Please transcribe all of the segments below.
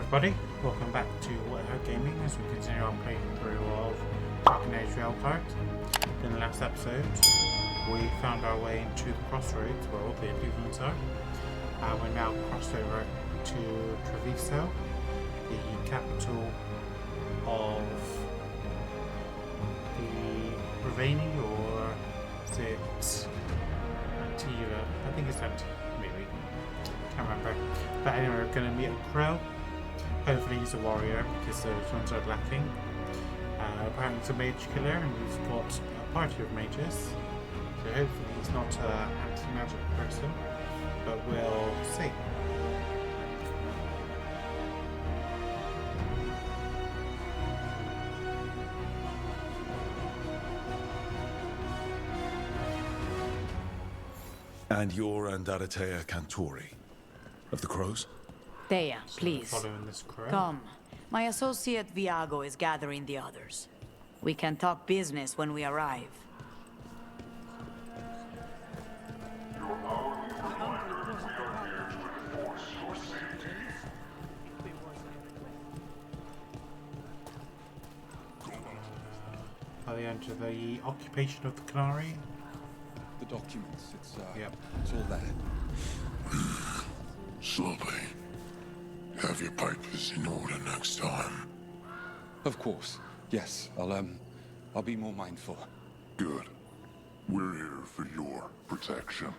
everybody, welcome back to Gaming as we continue our playthrough of Dark Age Veilguard. In the last episode, we found our way into the crossroads where all the Antivans are. We're now crossed over to Treviso, the capital of the Ravani, or is it Antiva? I think it's Antiva, maybe. Can't remember. But anyway, we're going to meet a crow. Hopefully he's a warrior because those ones are lacking. Apparently he's a mage killer and he's got a party of mages. So hopefully he's not an anti-magic person. But we'll see. And you're Andaratea Cantori of the Crows? Thea, please. Following this crow. Come. My associate Viago is gathering the others. We can talk business when we arrive. By the end of the occupation of the Canary. The documents, Yep. It's all there. Slowly. Have your papers in order next time. Of course. Yes, I'll be more mindful. Good. We're here for your protection.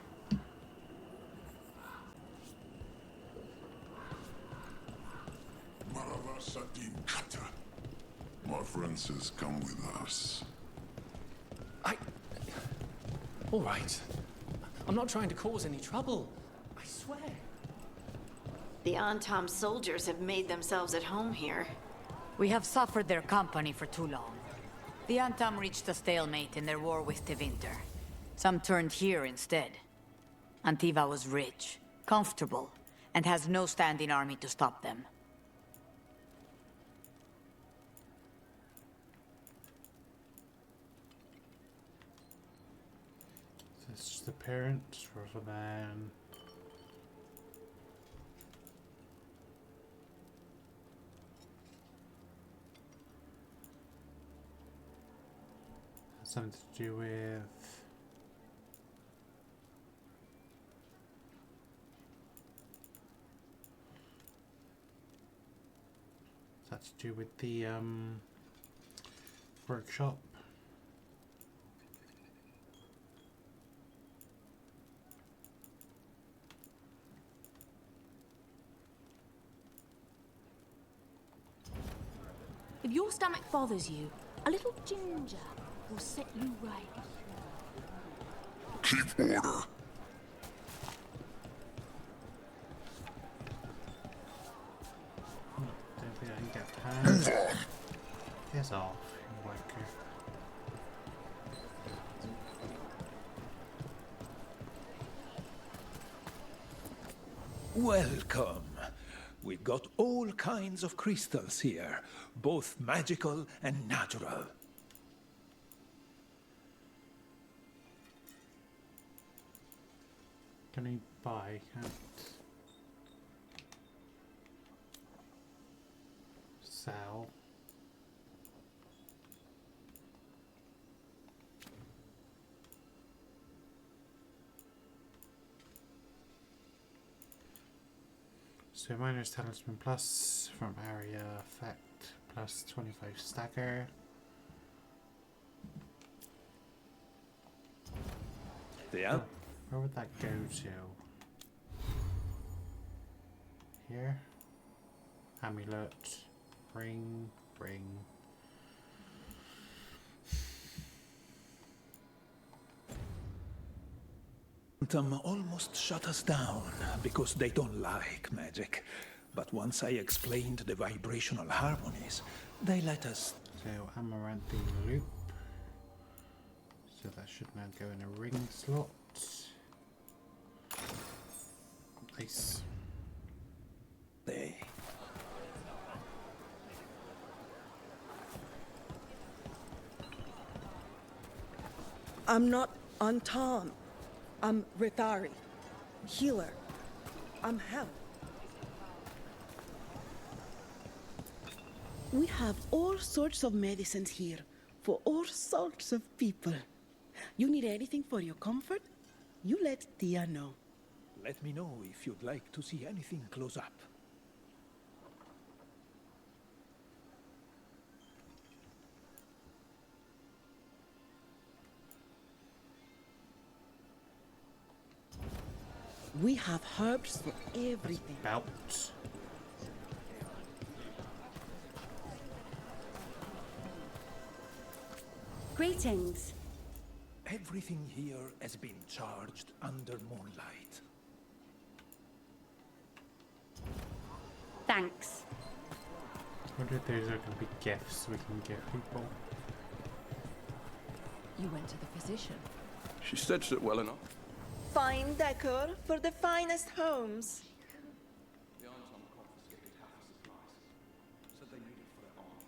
My friend says come with us. All right. I'm not trying to cause any trouble. I swear. The Antam soldiers have made themselves at home here. We have suffered their company for too long. The Antam reached a stalemate in their war with Tevinter. Some turned here instead. Antiva was rich, comfortable, and has no standing army to stop them. This is the parents rather than... something to do with... Is that to do with the workshop? If your stomach bothers you, a little ginger will set you right. Keep order. Don't think I can get past. Piss off, you wanker. Welcome. We've got all kinds of crystals here, both magical and natural. Can I buy? Can't sell. So Miner's Talisman plus from area effect plus 25 stagger. Yeah. Where would that go to? Here? Amulet. Ring. Ring. Them almost shut us down because they don't like magic. But once I explained the vibrational harmonies, they let us. So Amaranthine loop. So that should now go in a ring slot. Nice. They. I'm not Antam. I'm Rithari. Healer. I'm Hell. We have all sorts of medicines here for all sorts of people. You need anything for your comfort? You let Tia know. Let me know if you'd like to see anything close up. We have herbs for everything. Belt. Greetings. Everything here has been charged under moonlight. Thanks. I wonder if those are going to be gifts we can give people. You went to the physician. She stitched it well enough. Fine decor for the finest homes. The Anton confiscated half the supplies. Said they needed for their army.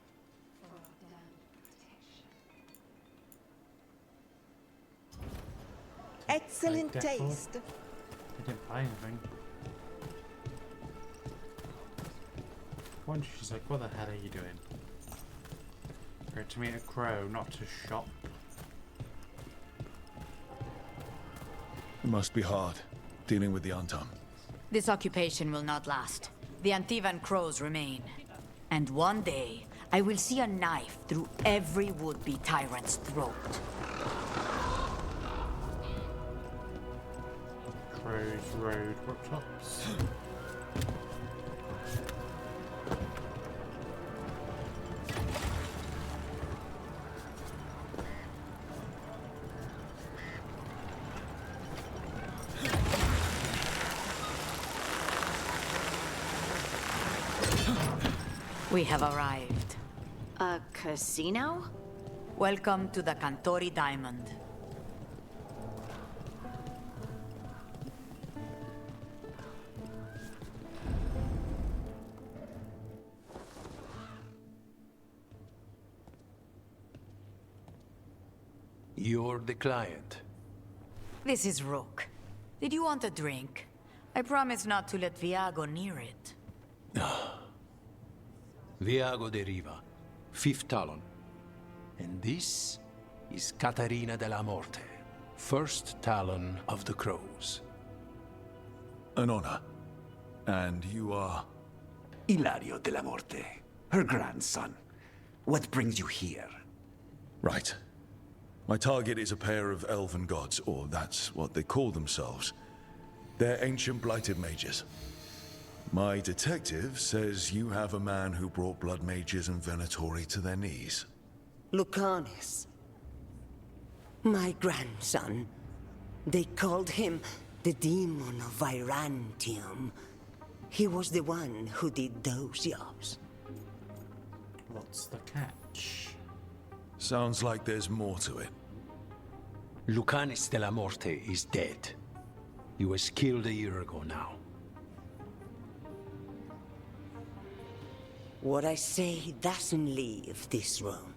Excellent Like taste. I didn't buy anything. One, she's like, what the hell are you doing? Go to meet a crow, not to shop. It must be hard, dealing with the Antam. This occupation will not last. The Antivan crows remain. And one day, I will see a knife through every would-be tyrant's throat. Crows Road rooftops. We have arrived. A casino? Welcome to the Cantori Diamond. You're the client. This is Rook. Did you want a drink? I promise not to let Viago near it. Viago de Riva, 5th Talon. And this is Catarina della Morte, 1st Talon of the Crows. An honor. And you are? Ilario della Morte, her grandson. What brings you here? Right. My target is a pair of elven gods, or that's what they call themselves. They're ancient blighted mages. My detective says you have a man who brought blood mages and Venatori to their knees. Lucanis. My grandson. They called him the Demon of Virantium. He was the one who did those jobs. What's the catch? Sounds like there's more to it. Lucanis della Morte is dead. He was killed a year ago now. What I say doesn't leave this room.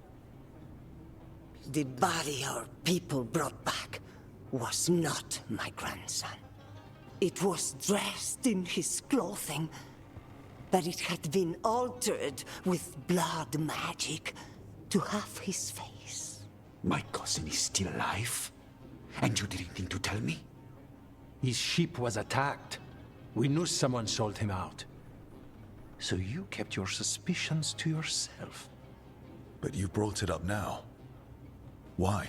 The body our people brought back was not my grandson. It was dressed in his clothing, but it had been altered with blood magic to have his face. My cousin is still alive? And you didn't think to tell me? His ship was attacked. We knew someone sold him out. So you kept your suspicions to yourself. But you brought it up now. Why?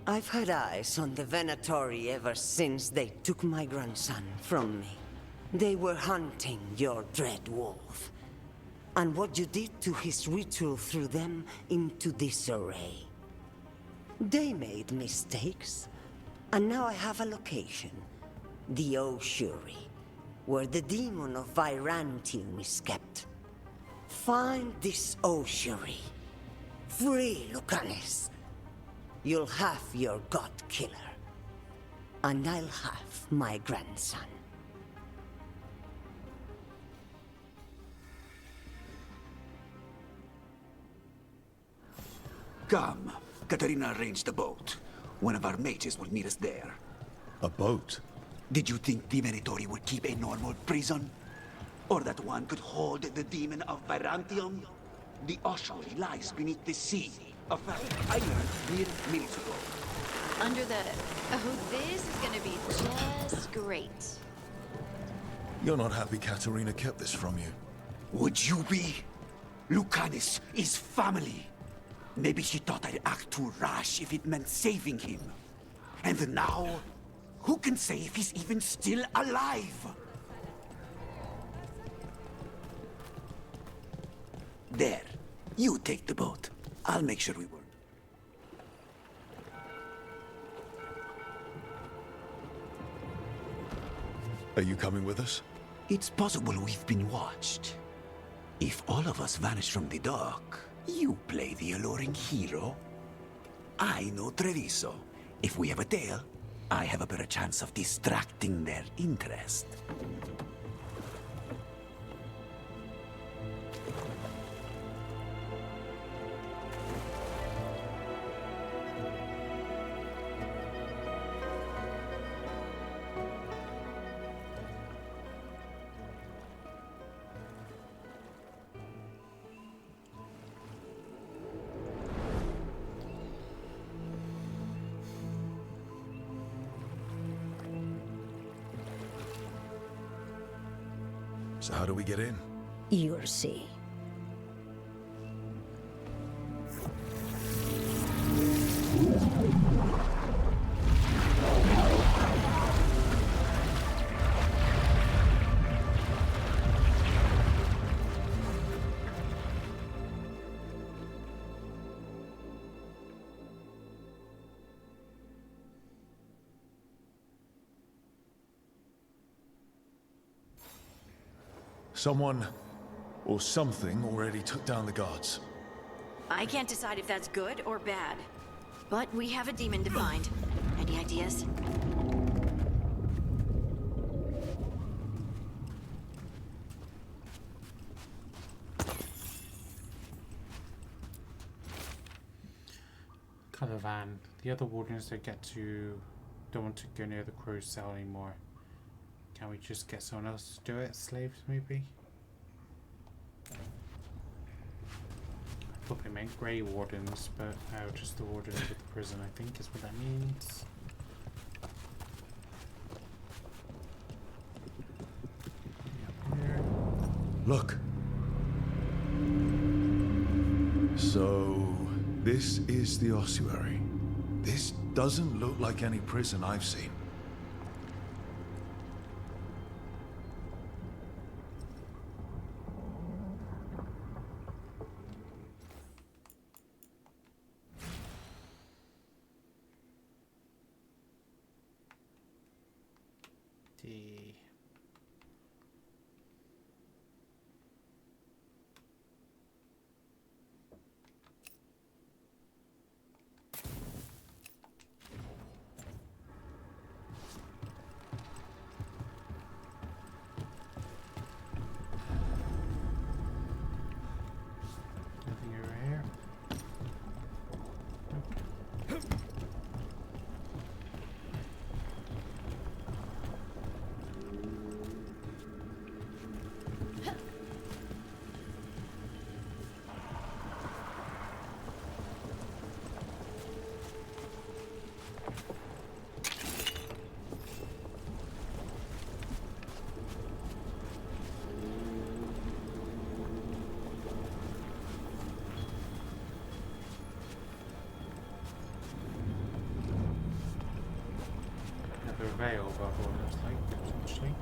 I've had eyes on the Venatori ever since they took my grandson from me. They were hunting your Dreadwolf. And what you did to his ritual threw them into disarray. They made mistakes, and now I have a location. The Ossuary, where the demon of Virantium is kept. Find this Ossuary. Free Lucanis. You'll have your god killer. And I'll have my grandson. Come. Katarina arranged a boat. One of our mages will meet us there. A boat? Did you think the Venatori would keep a normal prison? Or that one could hold the demon of Virantium? The ossuary lies beneath the sea. A fact I learned mere minutes ago. Under the... Oh, this is gonna be just great. You're not happy Katerina kept this from you. Would you be? Lucanus is family. Maybe she thought I'd act too rash if it meant saving him. And now, who can say if he's even still alive? There. You take the boat. I'll make sure we work. Are you coming with us? It's possible we've been watched. If all of us vanish from the dock, you play the alluring hero. I know Treviso. If we have a tail, I have a better chance of distracting their interest. So how do we get in? You'll see. Someone or something already took down the guards. I can't decide if that's good or bad. But we have a demon to find. Any ideas? Antivan. The other wardens don't want to go near the crow's cell anymore. Can we just get someone else to do it? Slaves, maybe? I thought they meant grey wardens, but no, just the wardens of the prison, I think is what that means. Look. So, this is the ossuary. This doesn't look like any prison I've seen. Veil above all looks like, potentially.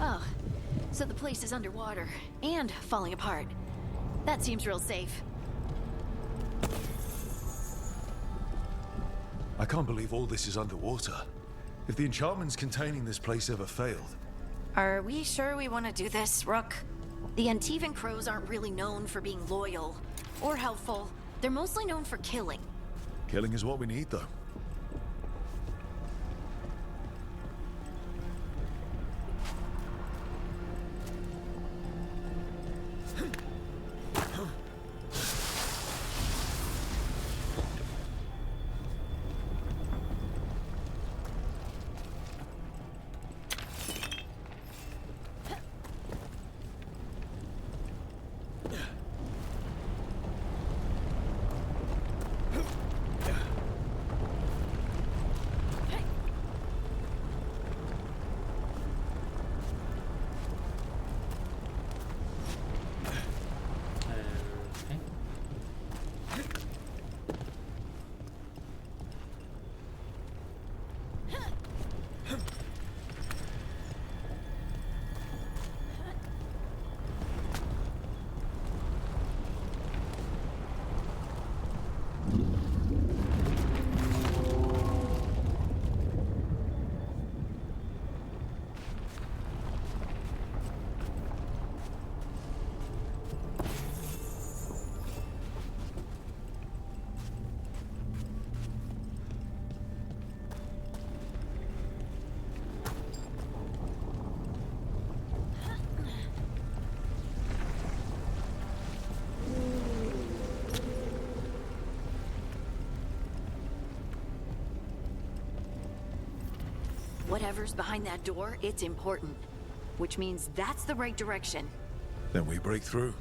Oh, so the place is underwater and falling apart. That seems real safe. I can't believe all this is underwater. If the enchantments containing this place ever failed... Are we sure we want to do this, Rook? The Antivan crows aren't really known for being loyal. Or helpful. They're mostly known for killing. Killing is what we need, though. Whatever's behind that door, it's important. Which means that's the right direction. Then we break through.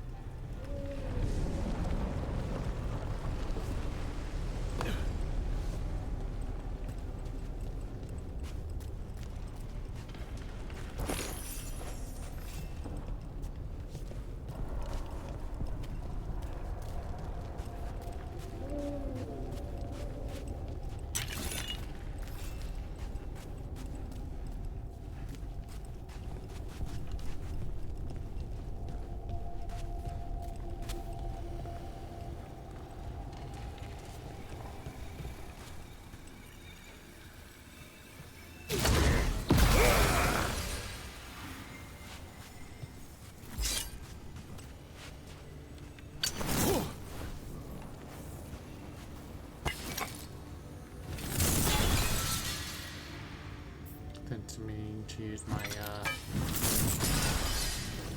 To me to use my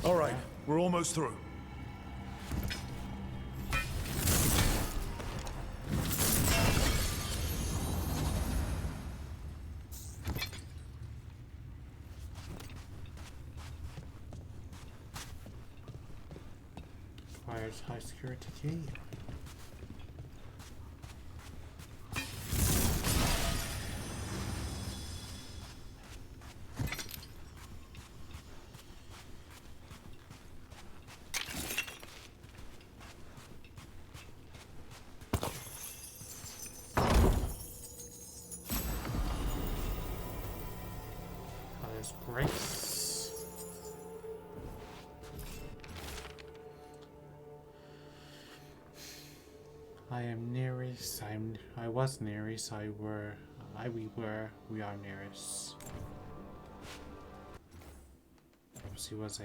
All right, we're almost through. requires high security key. Grace. I am nearest. I was nearest. We are nearest. Obviously was a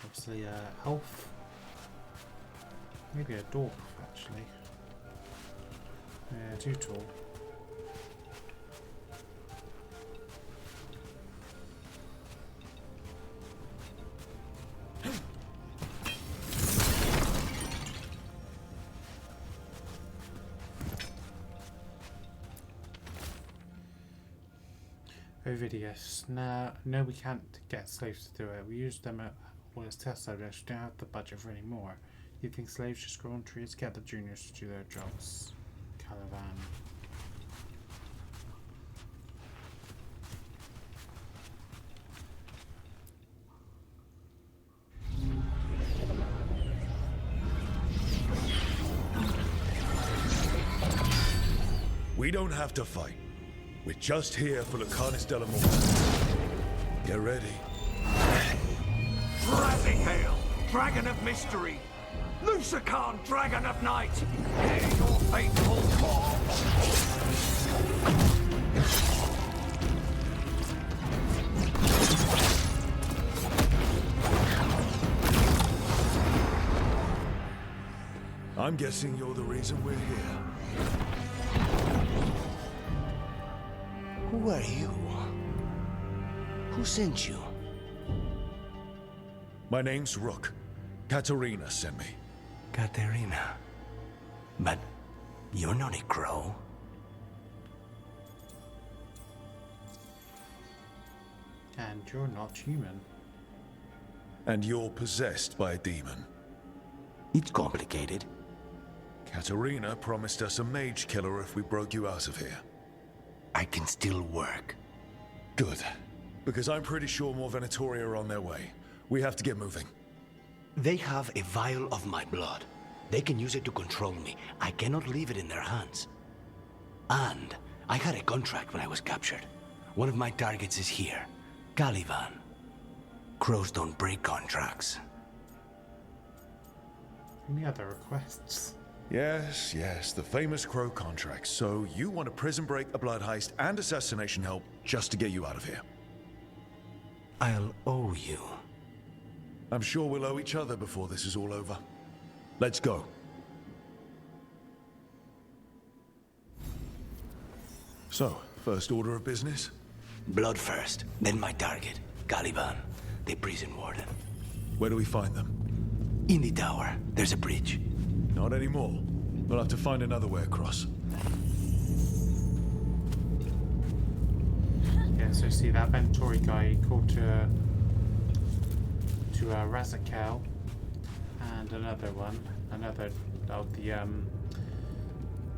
obviously elf. Maybe a dwarf actually. Yeah, too tall. Ovidius. No, we can't get slaves to do it. We use them as test subjects. We don't have the budget for any more. You think slaves just grow on trees? Get the juniors to do their jobs. Caravan. We don't have to fight. We're just here for the Carnis de la Morte. Get ready. Rising hail! Dragon of mystery! Lucia Khan, Dragon of Night! Hear your faithful corpse! I'm guessing you're the reason we're here. Who are you? Who sent you? My name's Rook. Katerina sent me. Katerina. But you're not a crow. And you're not human. And you're possessed by a demon. It's complicated. Katerina promised us a mage killer if we broke you out of here. I can still work. Good. Because I'm pretty sure more Venatori are on their way. We have to get moving. They have a vial of my blood. They can use it to control me. I cannot leave it in their hands. And I had a contract when I was captured. One of my targets is here. Caliban. Crows don't break contracts. Any other requests? Yes, the famous Crow contract. So you want a prison break, a blood heist, and assassination help just to get you out of here? I'll owe you. I'm sure we'll owe each other before this is all over. Let's go. So, first order of business? Blood first, then my target, Caliban, the prison warden. Where do we find them? In the tower. There's a bridge. Not anymore. We'll have to find another way across. Yeah, so see that Ventori guy called to Razakel, and another of the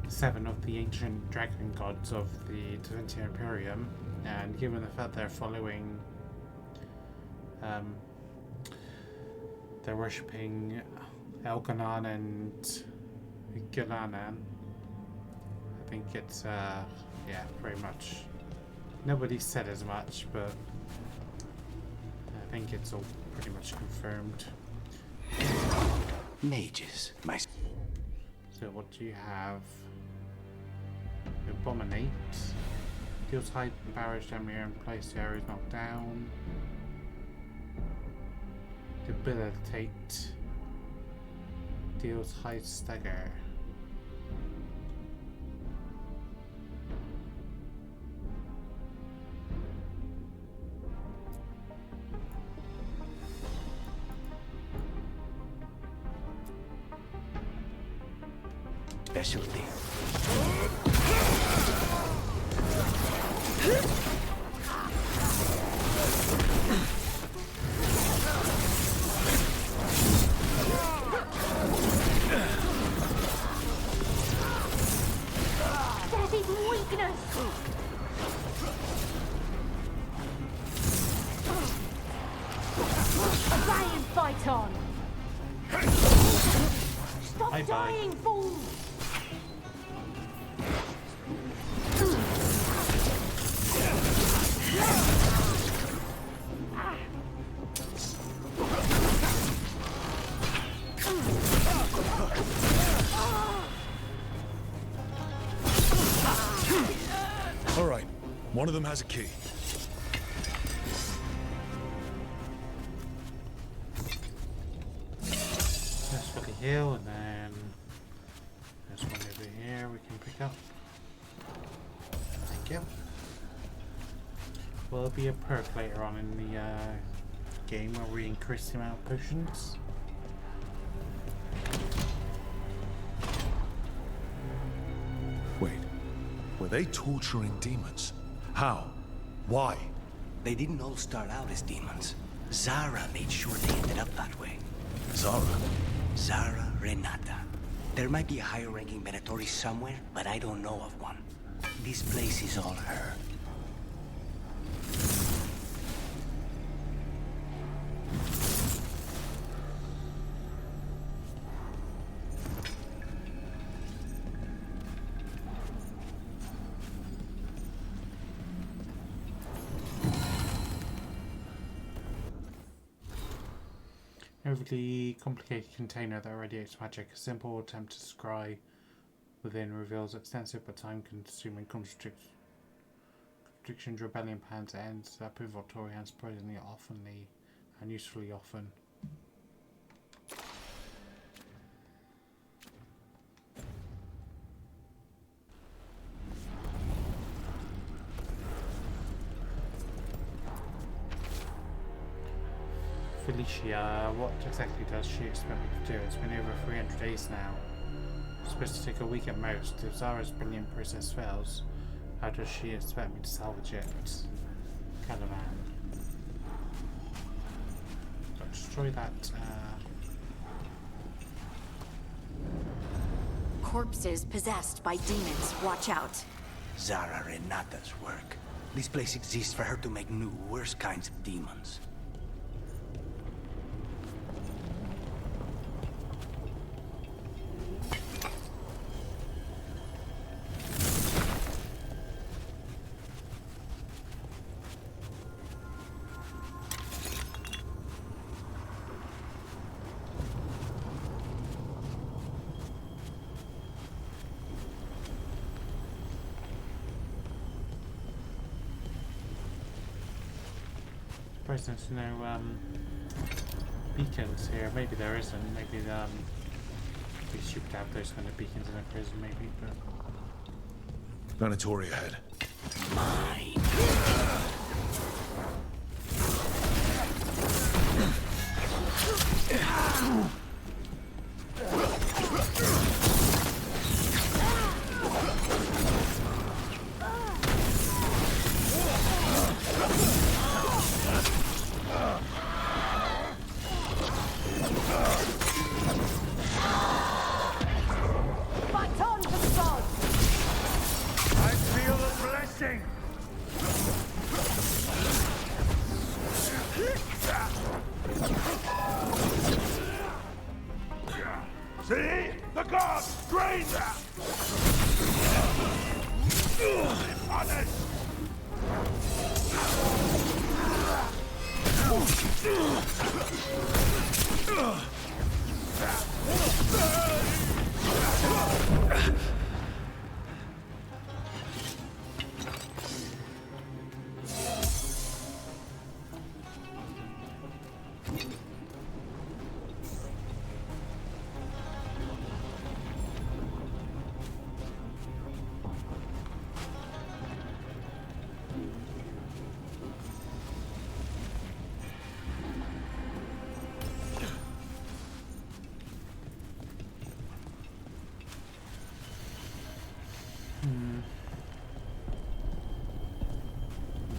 7 of the ancient dragon gods of the Tevinter Imperium, and given the fact they're following, they're worshipping Elganan and Gilanan. I think it's yeah, pretty much. Nobody said as much, but I think it's all pretty much confirmed. Mages, my... So what do you have? Abominate. Deals high barrage damage in place, the area is knocked down. Debilitate. Deals high stagger. Specialty. There's even weakness! Try and fight on! Stop dying, fool! All right, one of them has a key. That's for the hill, and then there's one over here we can pick up. Thank you. Will there be a perk later on in the game where we increase the amount of potions? Wait, were they torturing demons? How? Why? They didn't all start out as demons. Zara made sure they ended up that way. Zara? Zara Renata. There might be a higher-ranking Venatori somewhere, but I don't know of one. This place is all her. overly complicated container that radiates magic. A simple attempt to scry within reveals extensive but time-consuming contradictions, rebellion plans, ends that prove victory and surprisingly oftenly and usefully often. Felicia, what exactly does she expect me to do? It's been over 300 days now. It's supposed to take a week at most. If Zara's brilliant process fails, how does she expect me to salvage it? Caravan. But destroy that. Corpses possessed by demons. Watch out. Zara Renata's work. This place exists for her to make new, worse kinds of demons. There's no beacons here. Maybe there isn't. Maybe it'd be stupid to have those kind of beacons in a prison. Maybe, but Planetoria ahead. Mine. See? The gods drain that! Honest!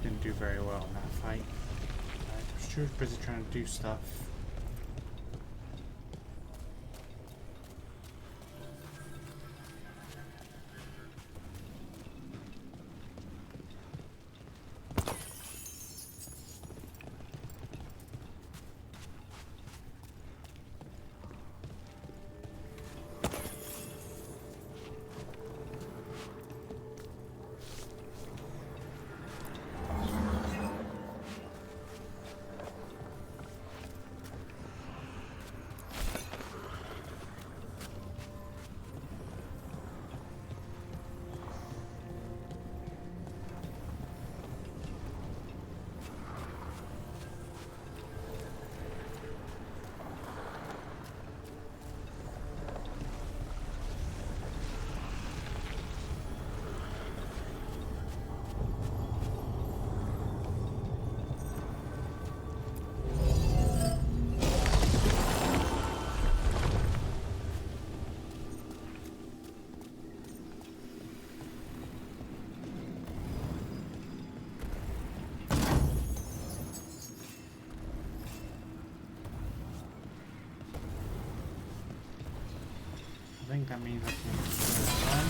didn't do very well in that fight. She was busy trying to do stuff. I think that means I can run.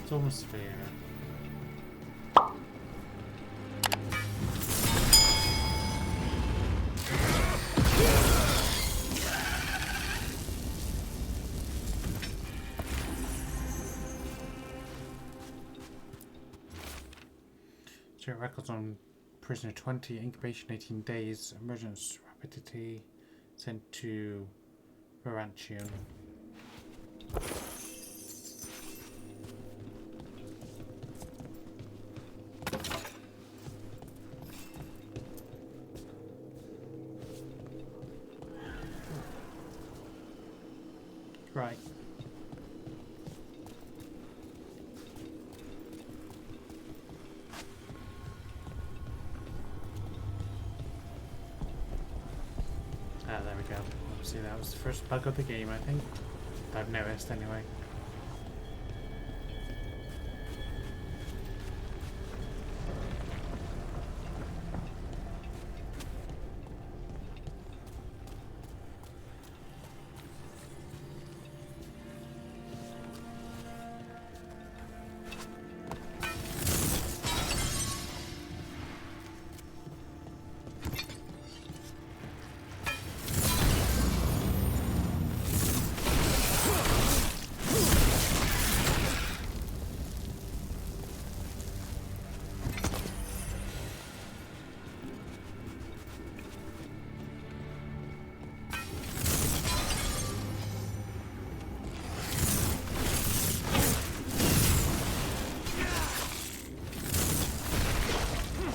Storm Sphere. Accurate records on prisoner 20, incubation 18 days, emergence rapidity, sent to Varantium. Right. Ah, there we go. Obviously that was the first bug of the game, I think. I've noticed anyway.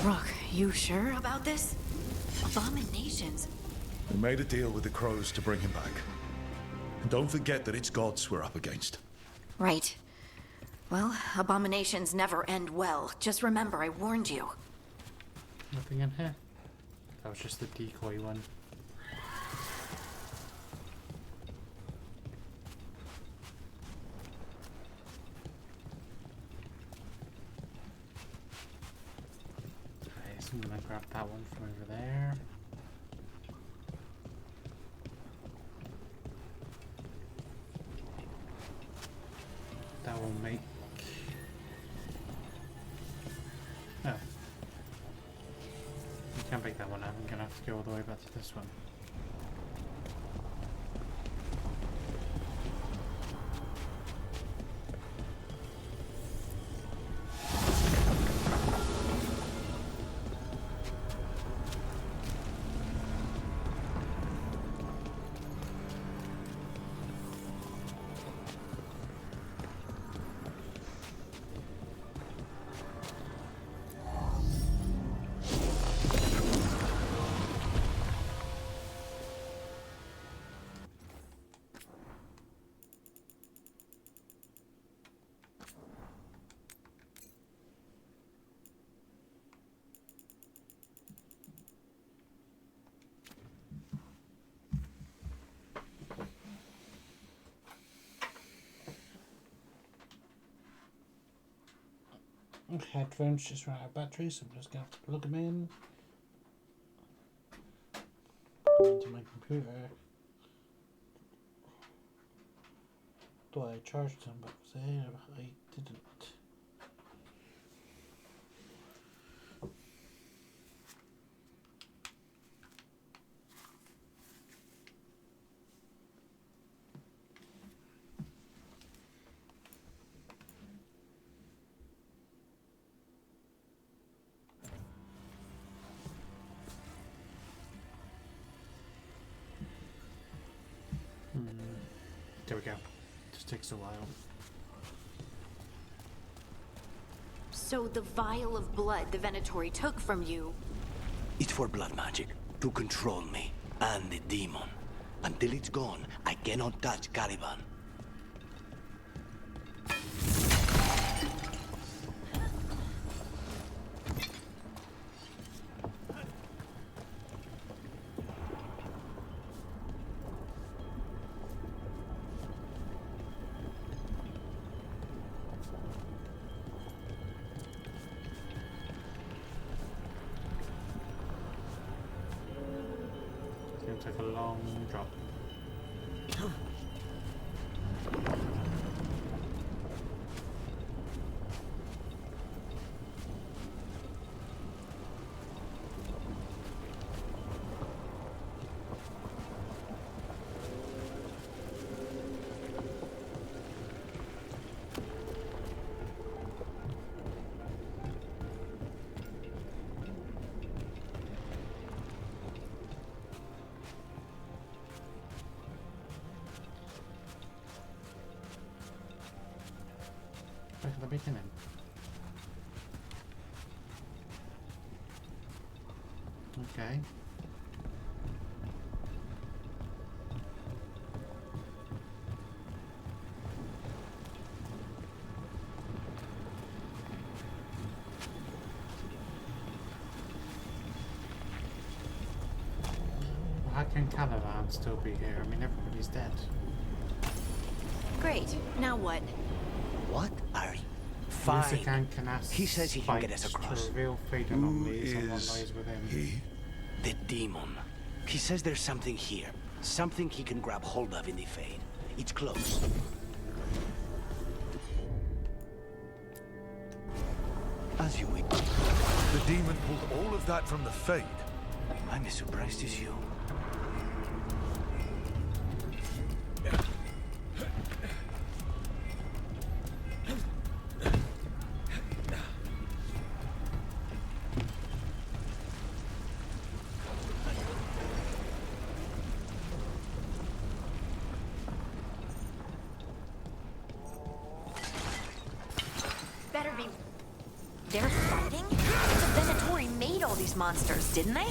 Rook, you sure about this? Abominations. We made a deal with the crows to bring him back. And don't forget that it's gods we're up against. Right. Well, abominations never end well. Just remember, I warned you. Nothing in here. That was just the decoy one. I'm gonna grab that one from over there. That will make... Oh. You can't make that one out. I'm gonna have to go all the way back to this one. Headphones just ran out of battery, so I'm just going to have to plug them in. Into my computer. Thought I charged them, but was there? I didn't. There we go. Just takes a while. So the vial of blood the Venatori took from you... It's for blood magic, to control me, and the demon. Until it's gone, I cannot touch Caliban. Take a long drop. the beginning. Okay. How can Caliban still be here? I mean, everybody's dead. Great. Now what? What are you? Music Fine. and Canas He says he can get us fights across. to reveal fate anomalies and what lies within. The demon. He says there's something here. Something he can grab hold of in the Fade. It's close. As you wish. The demon pulled all of that from the Fade. I'm as surprised as you. Better be... They're fighting? The Venatori made all these monsters, didn't they?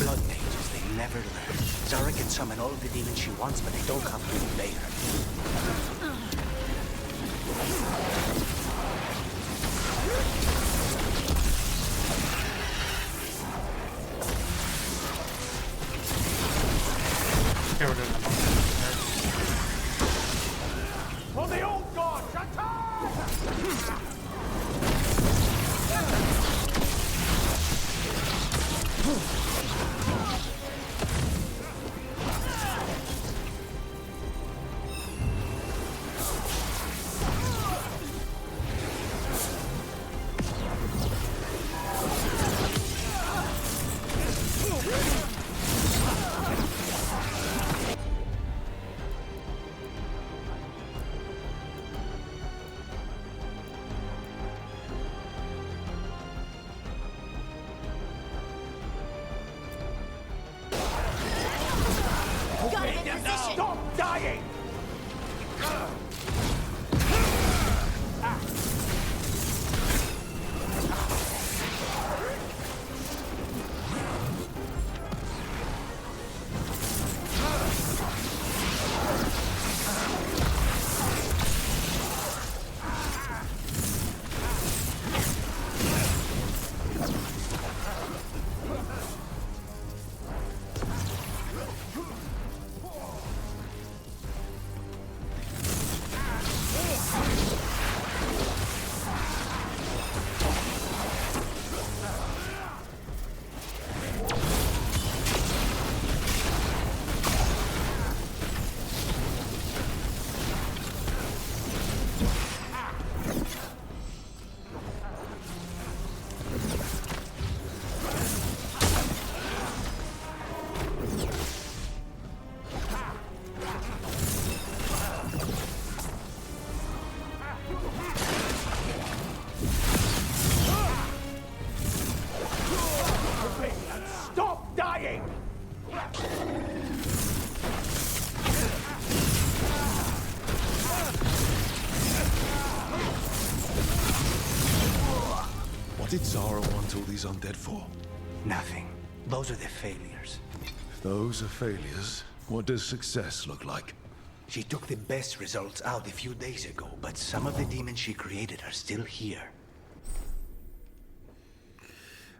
Blood mages, they never learn. Zara can summon all the demons she wants, but they don't have to obey her. Get rid of the monster. For the old gods, attack! Got him in position! Stop dying! Stop dying! What did Zara want all these undead for? Nothing. Those are the failures. If those are failures, what does success look like? She took the best results out a few days ago, but some of the demons she created are still here.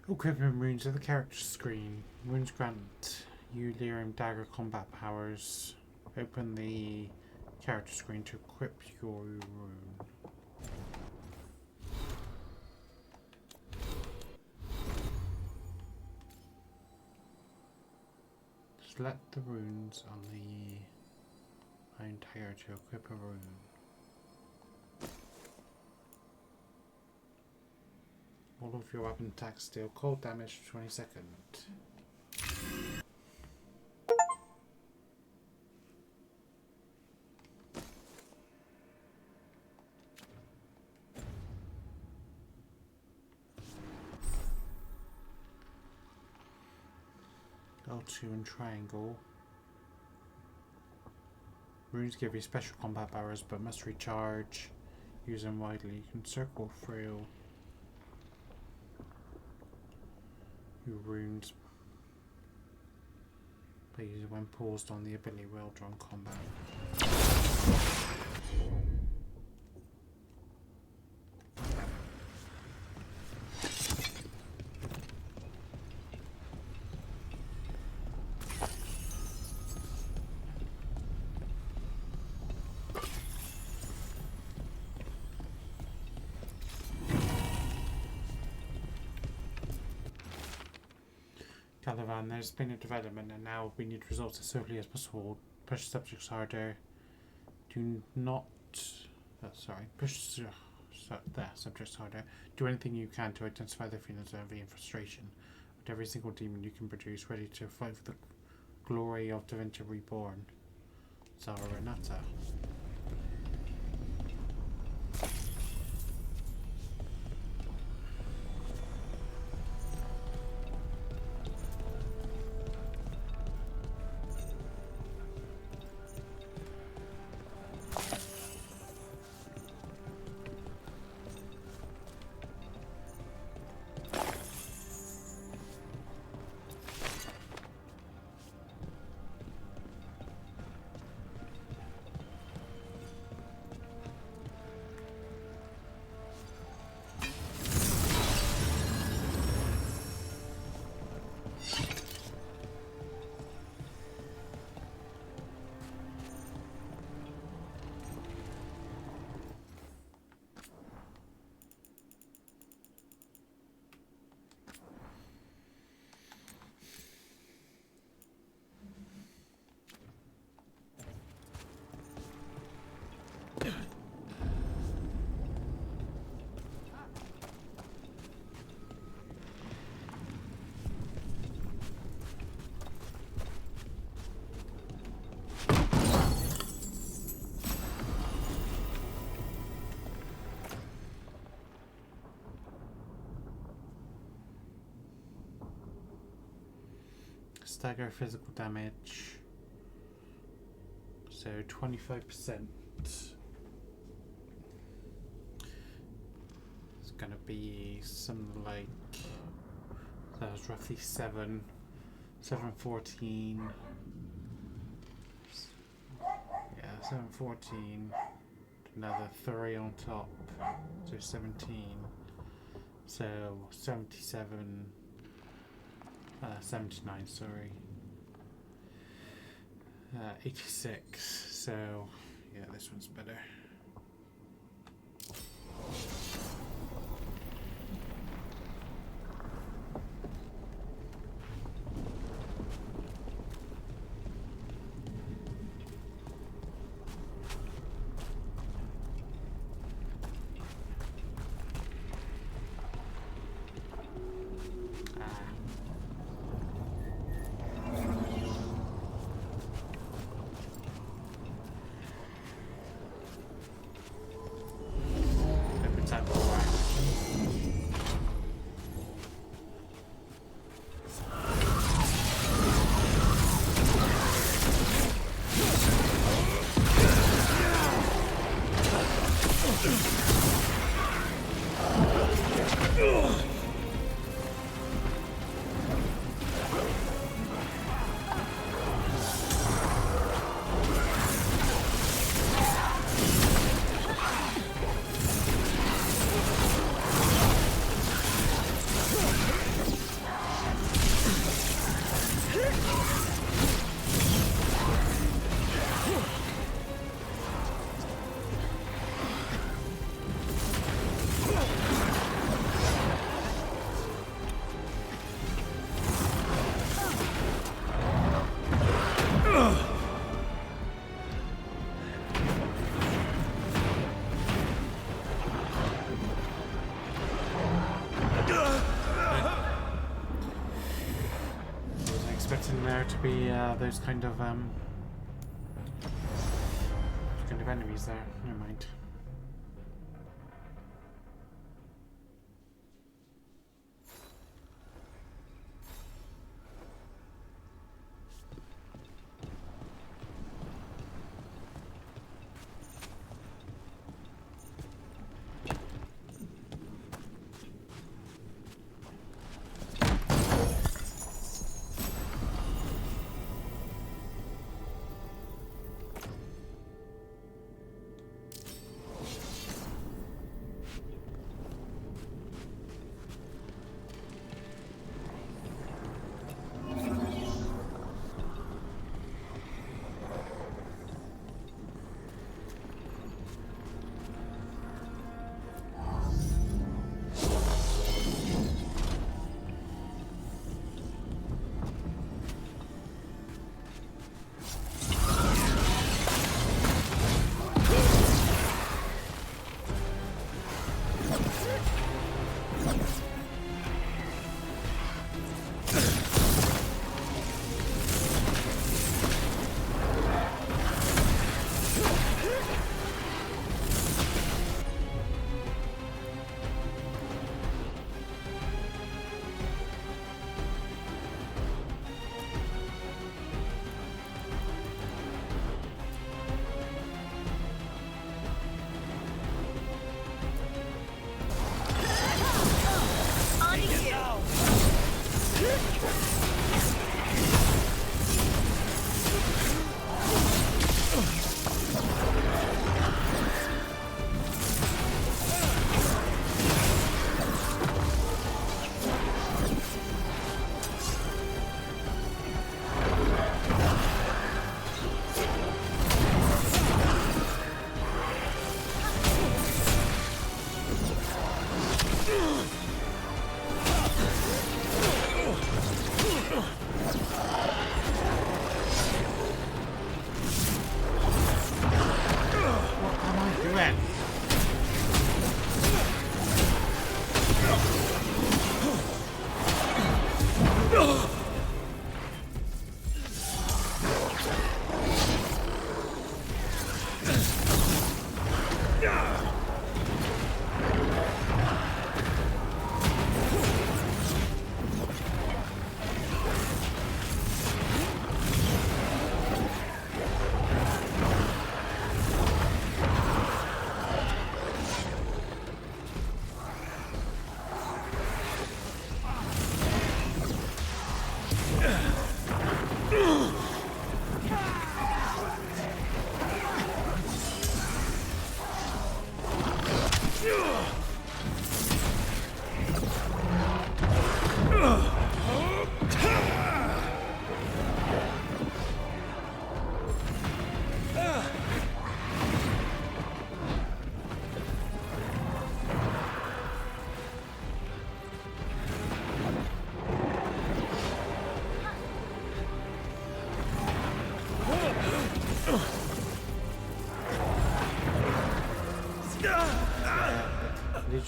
Equipping runes at the character screen. Runes grant you Lyrium dagger combat powers. Open the character screen to equip your rune. Select the runes on the iron tiger to equip a rune. All of your weapon attacks deal cold damage for 20 seconds. L2 and triangle. Runes give you special combat powers but must recharge Use them widely. You can circle through your runes. But use it when paused on the ability wheel during combat. Antivan, there's been a development and now we need results as swiftly as possible. Push subjects harder. Do not... push the subjects harder. Do anything you can to intensify their feelings of envy and frustration. With every single demon you can produce, ready to fight for the glory of Da Vinci Reborn. Zara Renata. Stagger physical damage. So 25%. It's gonna be something like that was roughly 7, 14. Yeah, 14. Another 3 on top. So 17. So 77. 79, sorry. 86, so yeah, this one's better. To be those kind of enemies there. Never mind.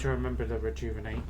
to remember to rejuvenate.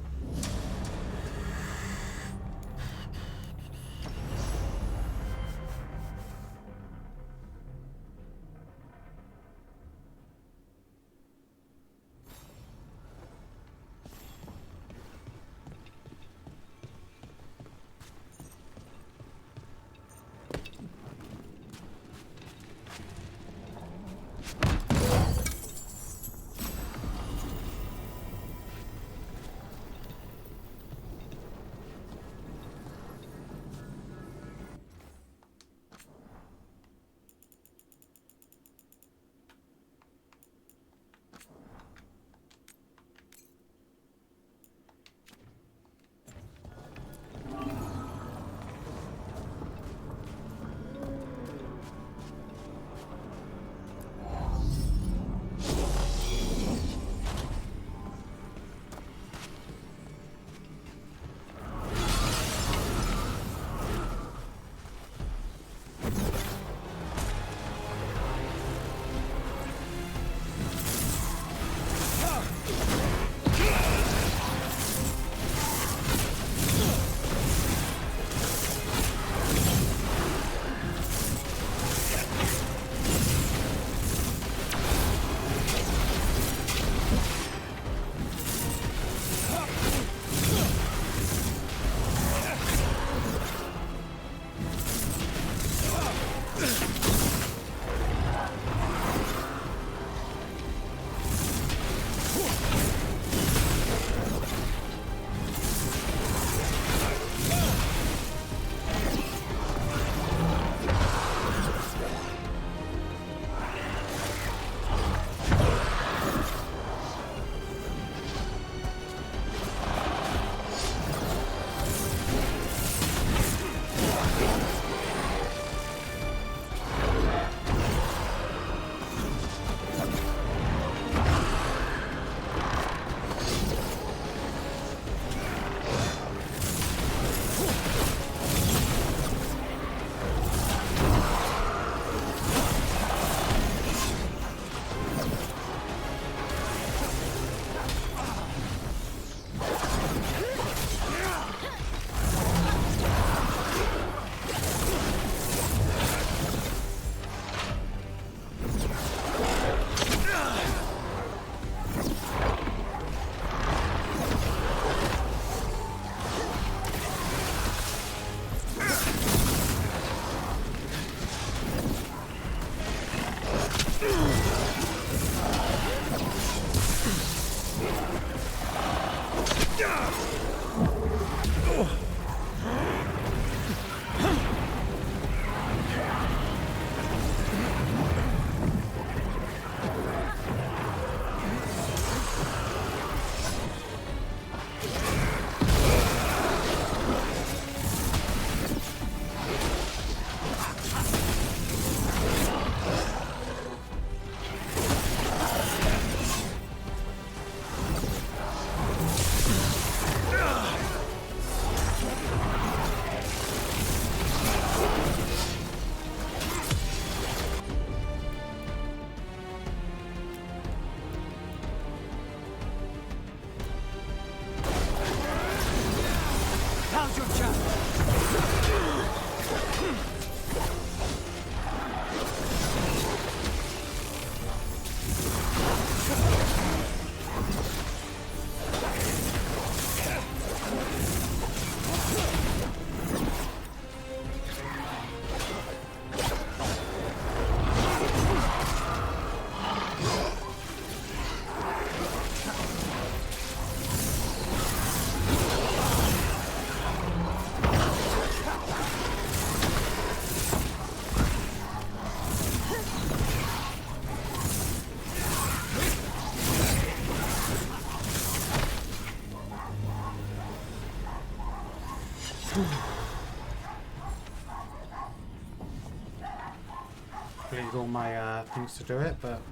Played all my things to do it, but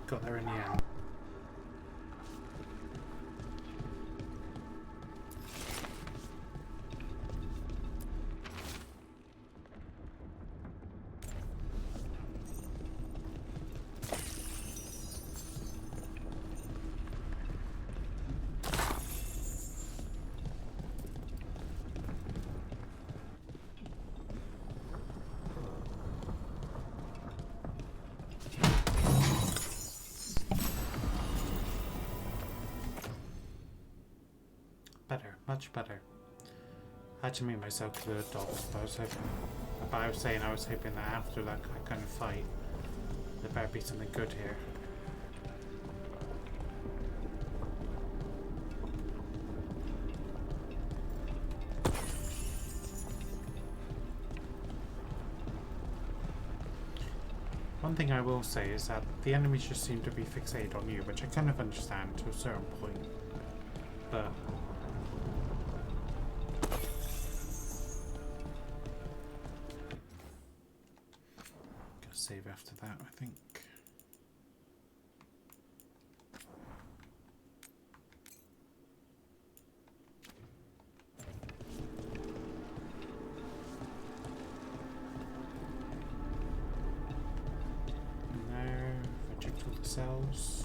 got there in the end. Better, much better. I had to meet myself to the dogs, but I was saying I was hoping that after that kind of fight, there better be something good here. One thing I will say is that the enemies just seem to be fixated on you, which I kind of understand to a certain point, but save after that, I think. And there, if I check all the cells.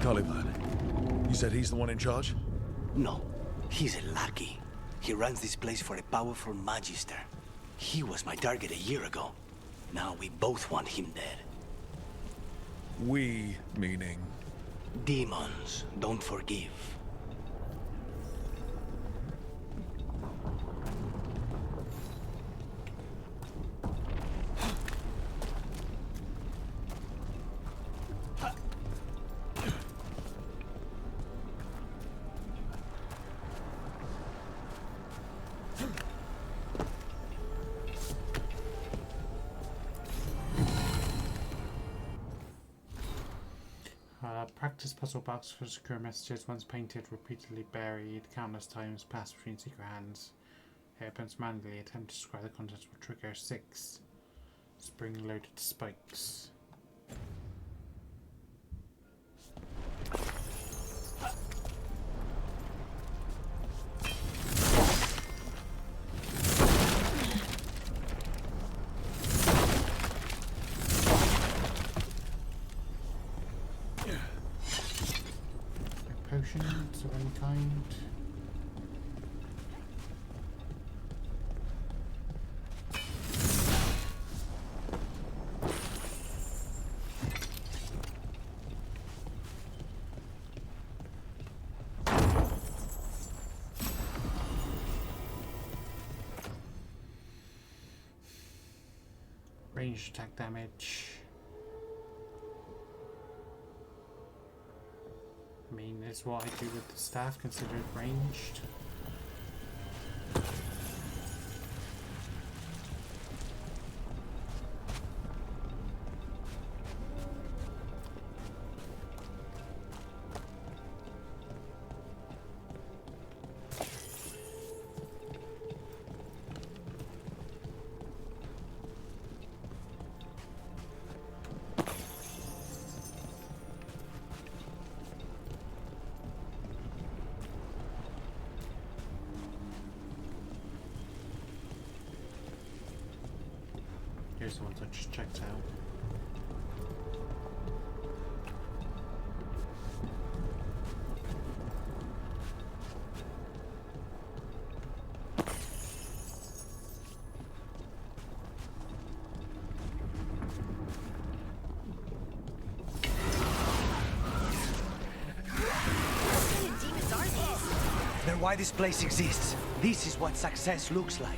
Caliban, you said he's the one in charge? No, he's a lackey. He runs this place for a powerful magister. He was my target a year ago. Now we both want him dead. We, meaning? Demons don't forgive. Practice puzzle box for secure messages. Once painted, repeatedly buried, countless times passed between secret hands. It opens manually. Attempt to square the contents will trigger 6 spring-loaded spikes. Potions of any kind. Ranged attack damage. I mean, is what I do with the staff considered ranged? Here's the ones I just checked out. They're why this place exists. This is what success looks like.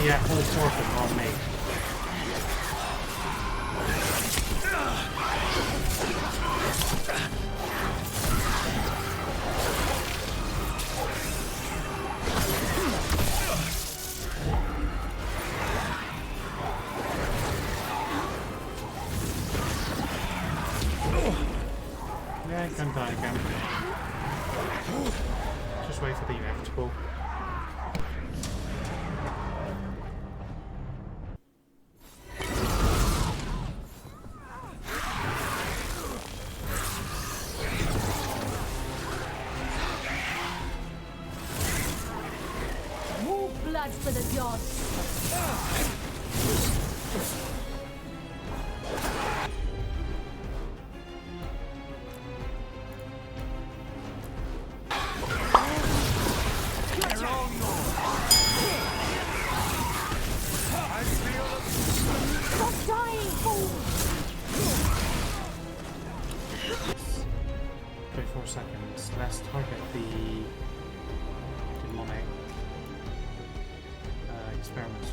Yeah, all four of them on me. Yeah, I can die again. Just wait for the inevitable. More blood for the gods. Stop dying, fool! 34 seconds. Let's target the demonic experiments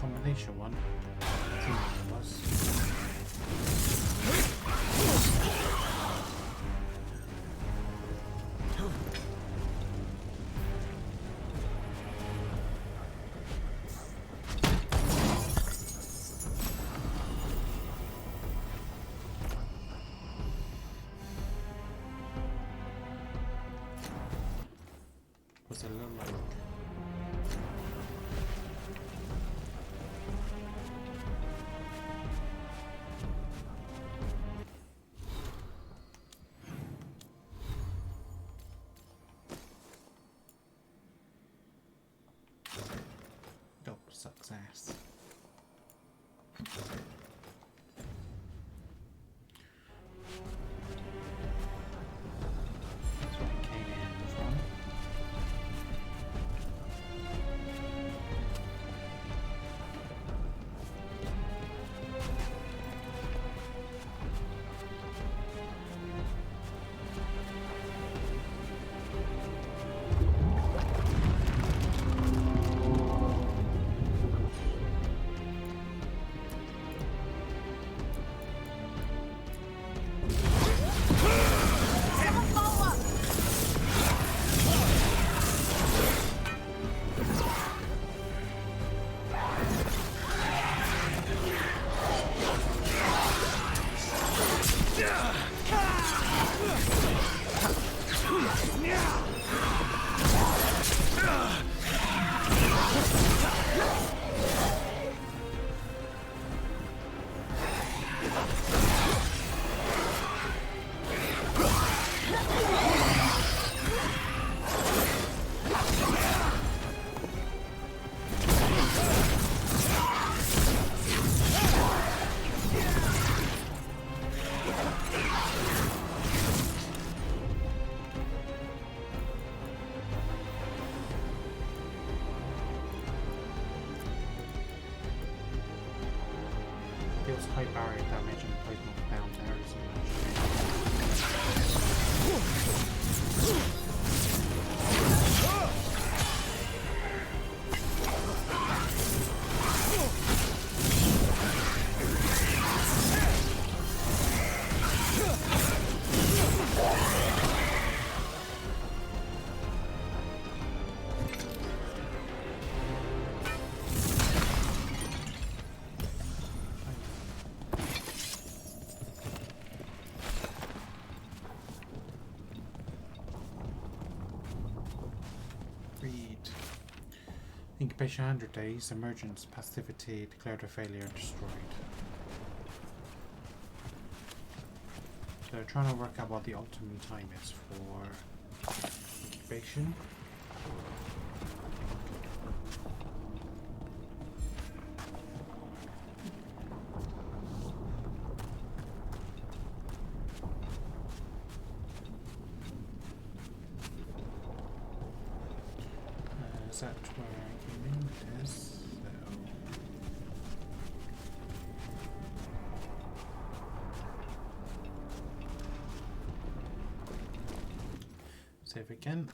combination one. I think it was. Plus high barrier damage and poison of bound arrows and Incubation 100 days, emergence, passivity, declared a failure, destroyed. So trying to work out what the optimum time is for incubation. Is that where I came in? It is. So. Save again.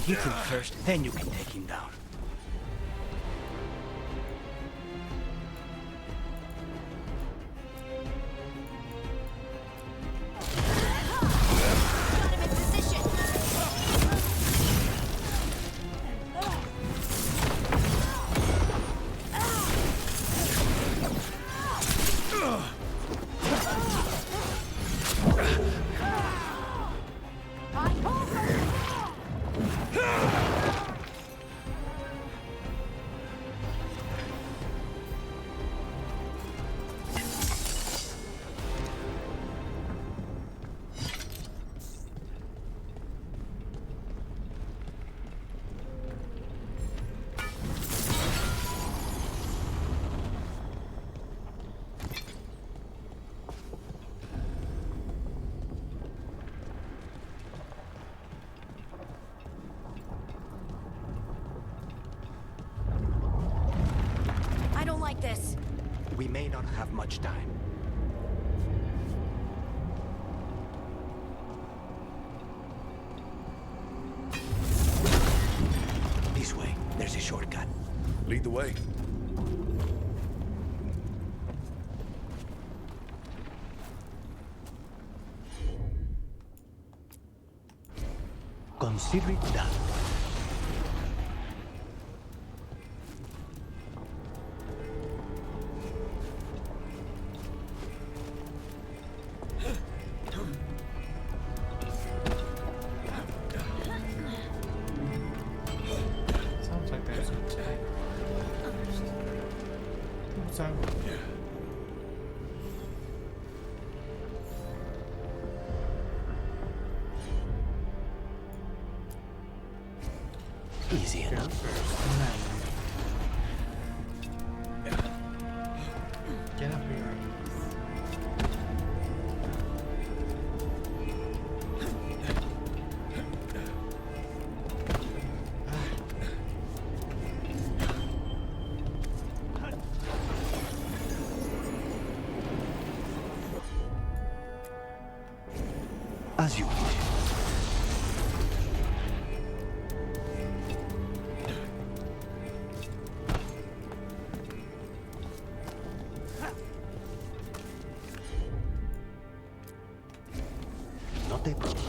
Hit him first, then you can take him down. This. We may not have much time. This way. There's a shortcut. Lead the way. Consider it done. Easy enough. Get up here. As you wish. Not a problem.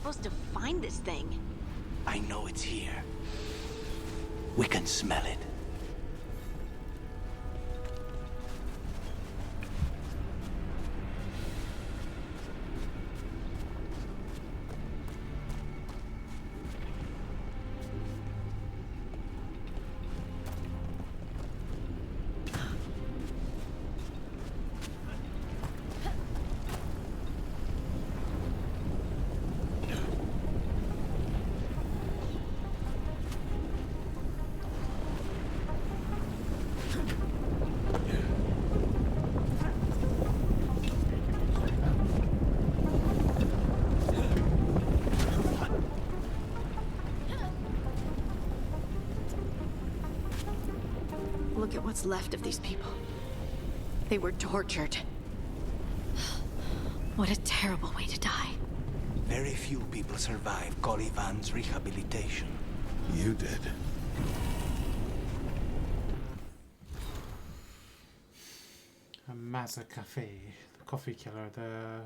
supposed to find this thing? I know it's here. We can smell it. Look at what's left of these people. They were tortured. What a terrible way to die. Very few people survive Colivan's rehabilitation. You did. A Mazza Cafe, the coffee killer, the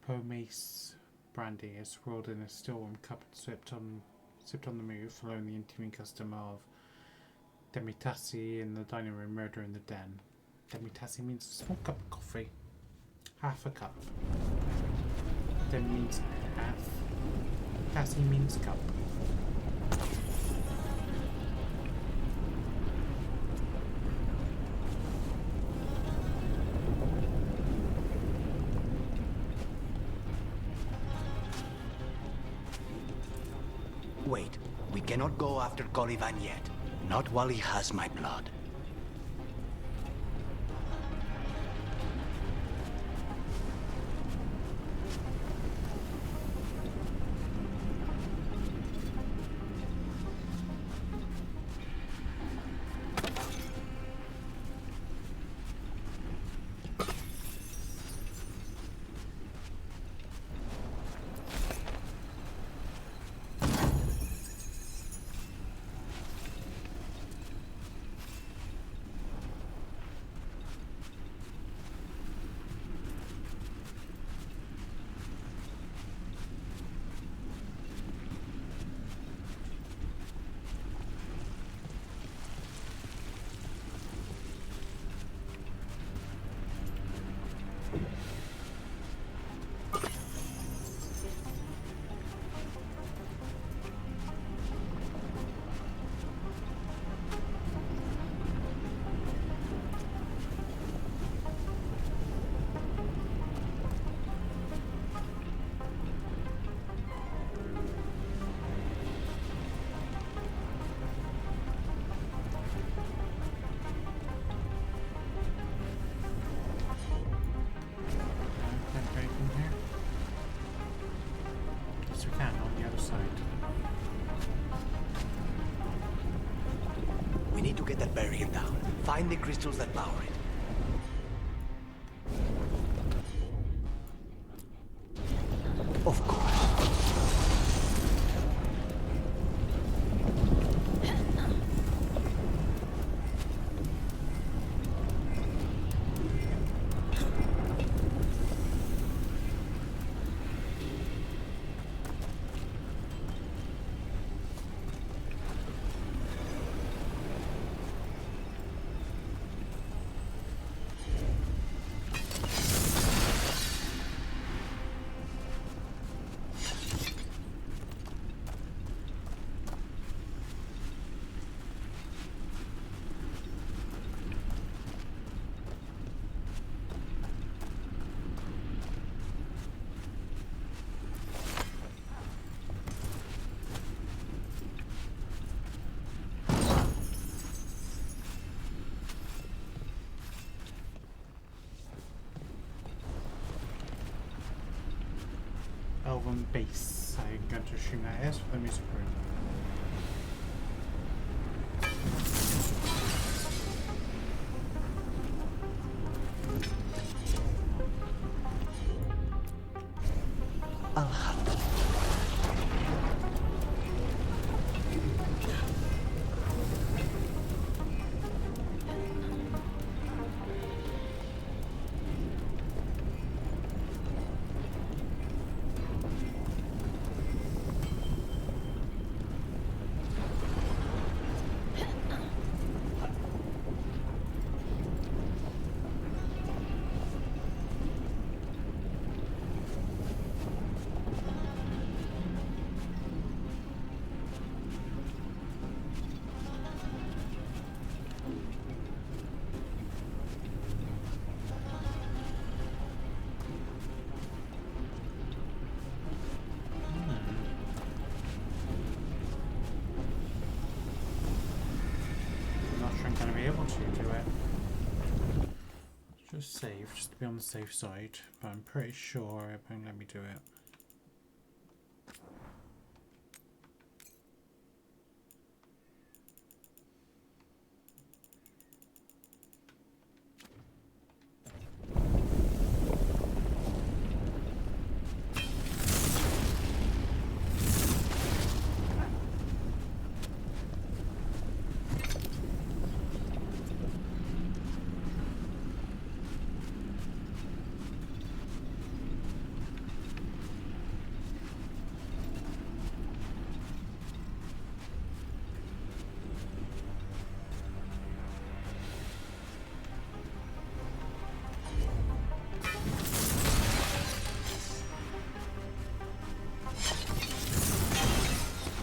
Pomace brandy is swirled in a still-warm cup and sipped on the move, following the Antivan custom of Demitassi in the dining room, murder in the den. Demitassi means a small cup of coffee. Half a cup. Dem means half. Tassi means cup. Wait, we cannot go after Colivan yet. Not while he has my blood. We need to get that barrier down. Find the crystals that power it. Of course. Elven bass, I'm going to assume that is for the music room. don't want you to do it. Just save, just to be on the safe side. But I'm pretty sure it won't let me do it.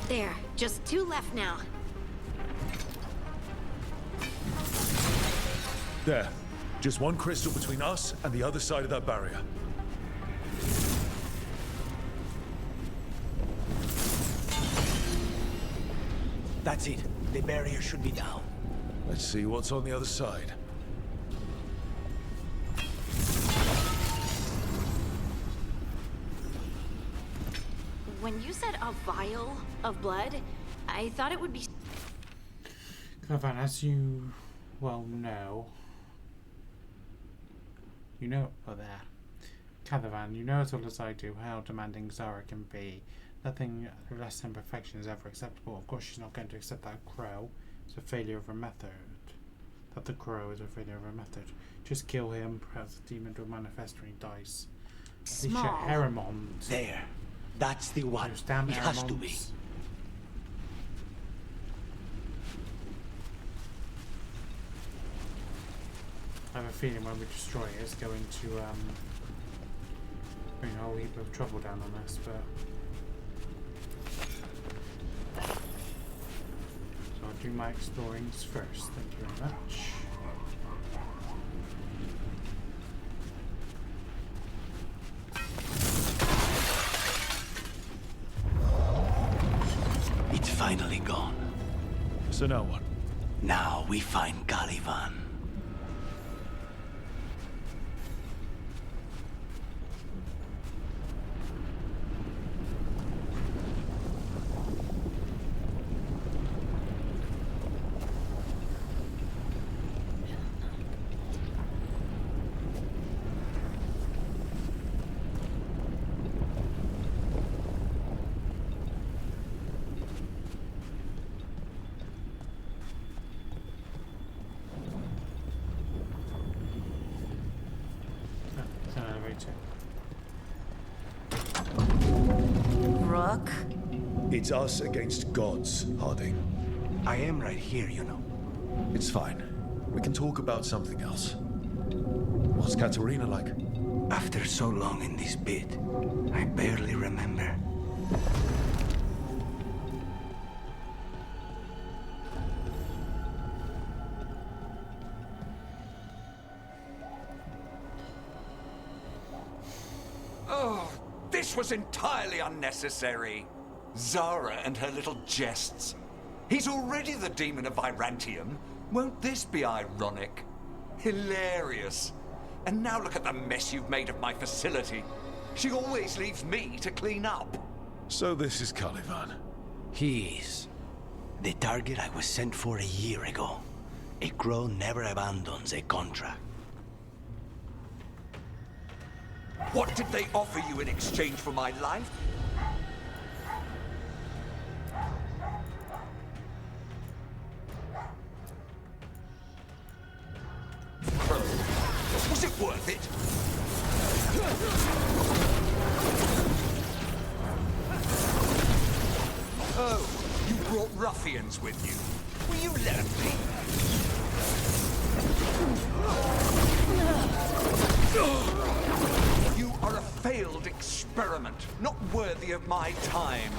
There, just 2 left now. There. Just one crystal between us and the other side of that barrier. That's it. The barrier should be down. Let's see what's on the other side. When you said a vial of blood, I thought it would be... Antivan, as you well know... You know... Oh, there. Antivan, you know as well as I do how demanding Zara can be. Nothing less than perfection is ever acceptable. Of course, she's not going to accept that crow is a failure of her method. That the crow is a failure of her method. Just kill him, perhaps the demon will manifest when he dies. Small. Aramond. There. That's the one. Those damn it has to be. Aramonds. I have a feeling when we destroy it, it's going to bring a whole heap of trouble down on us, but... So I'll do my explorings first, thank you very much. It's finally gone. So now what? Now we find Caliban. Rock? It's us against gods, Harding. I am right here, you know. It's fine. We can talk about something else. What's Katerina like? After so long in this pit, I barely remember. Oh, this was entirely unnecessary. Zara and her little jests. He's already the demon of Virantium. Won't this be ironic? Hilarious. And now look at the mess you've made of my facility. She always leaves me to clean up. So this is Caliban. He is. The target I was sent for a year ago. A crow never abandons a contract. What did they offer you in exchange for my life? Was it worth it? Oh, you brought ruffians with you. Will you let me? You are a failed experiment, not worthy of my time.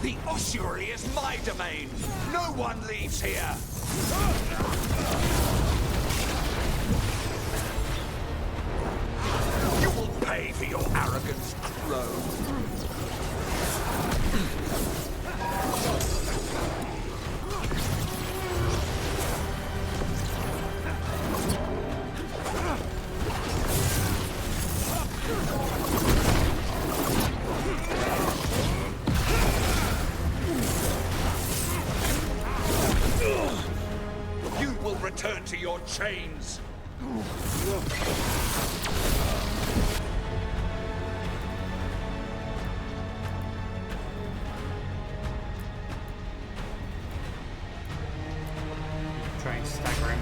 The ossuary is my domain. No one leaves here. You will pay for your arrogance, Crow. You will return to your chains. Try and stagger him.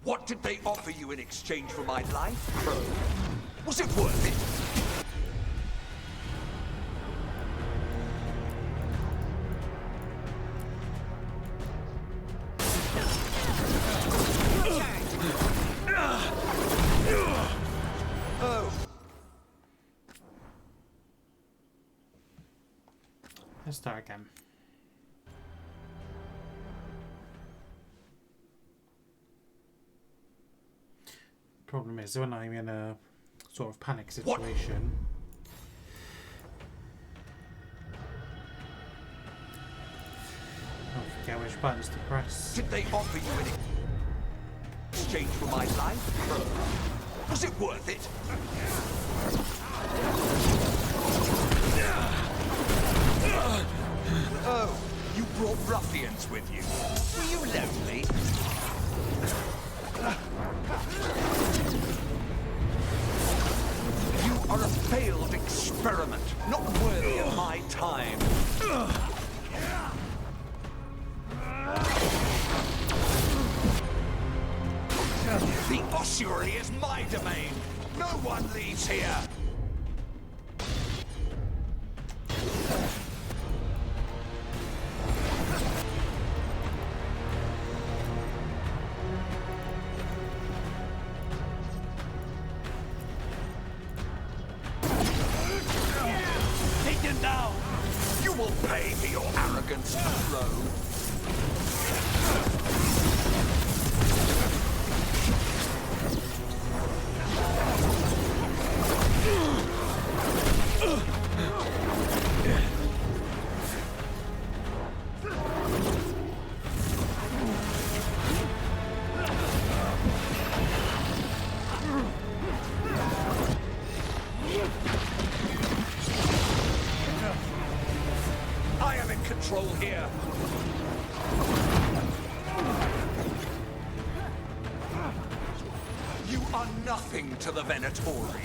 What did they offer you in exchange for my life, Crow? Was it worth it? Oh. Let's start again. Problem is, when I'm in a sort of panic situation, I forget which buttons to press. Did they offer you in exchange for my life, Crow? Was it worth it? Oh, you brought ruffians with you. Were you lonely? You are a failed experiment, not worthy of my time. The ossuary is my domain. No one leaves here. Take him down. You will pay for your arrogance, Crow. I am in control here. You are nothing to the Venatori.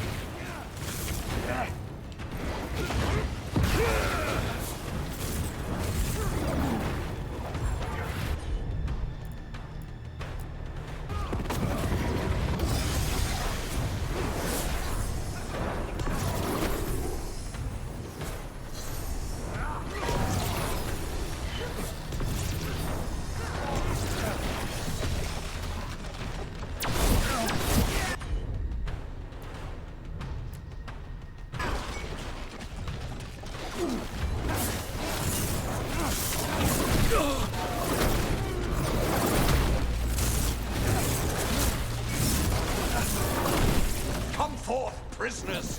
Come forth, prisoners!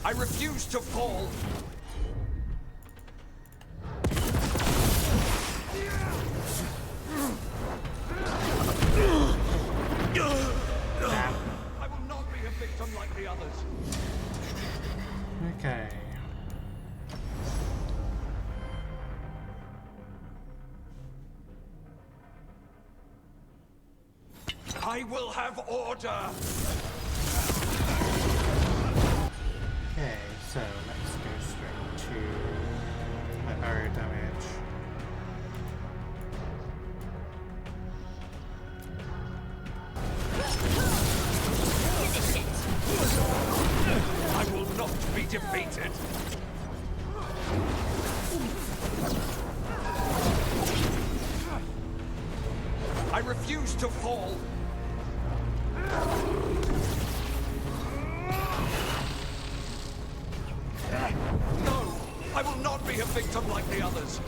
I refuse to fall! I will not be a victim like the others. Okay. I will have order! Okay, so let's go straight to my barrier damage. I will not be defeated! I refuse to fall! No! I will not be a victim like the others!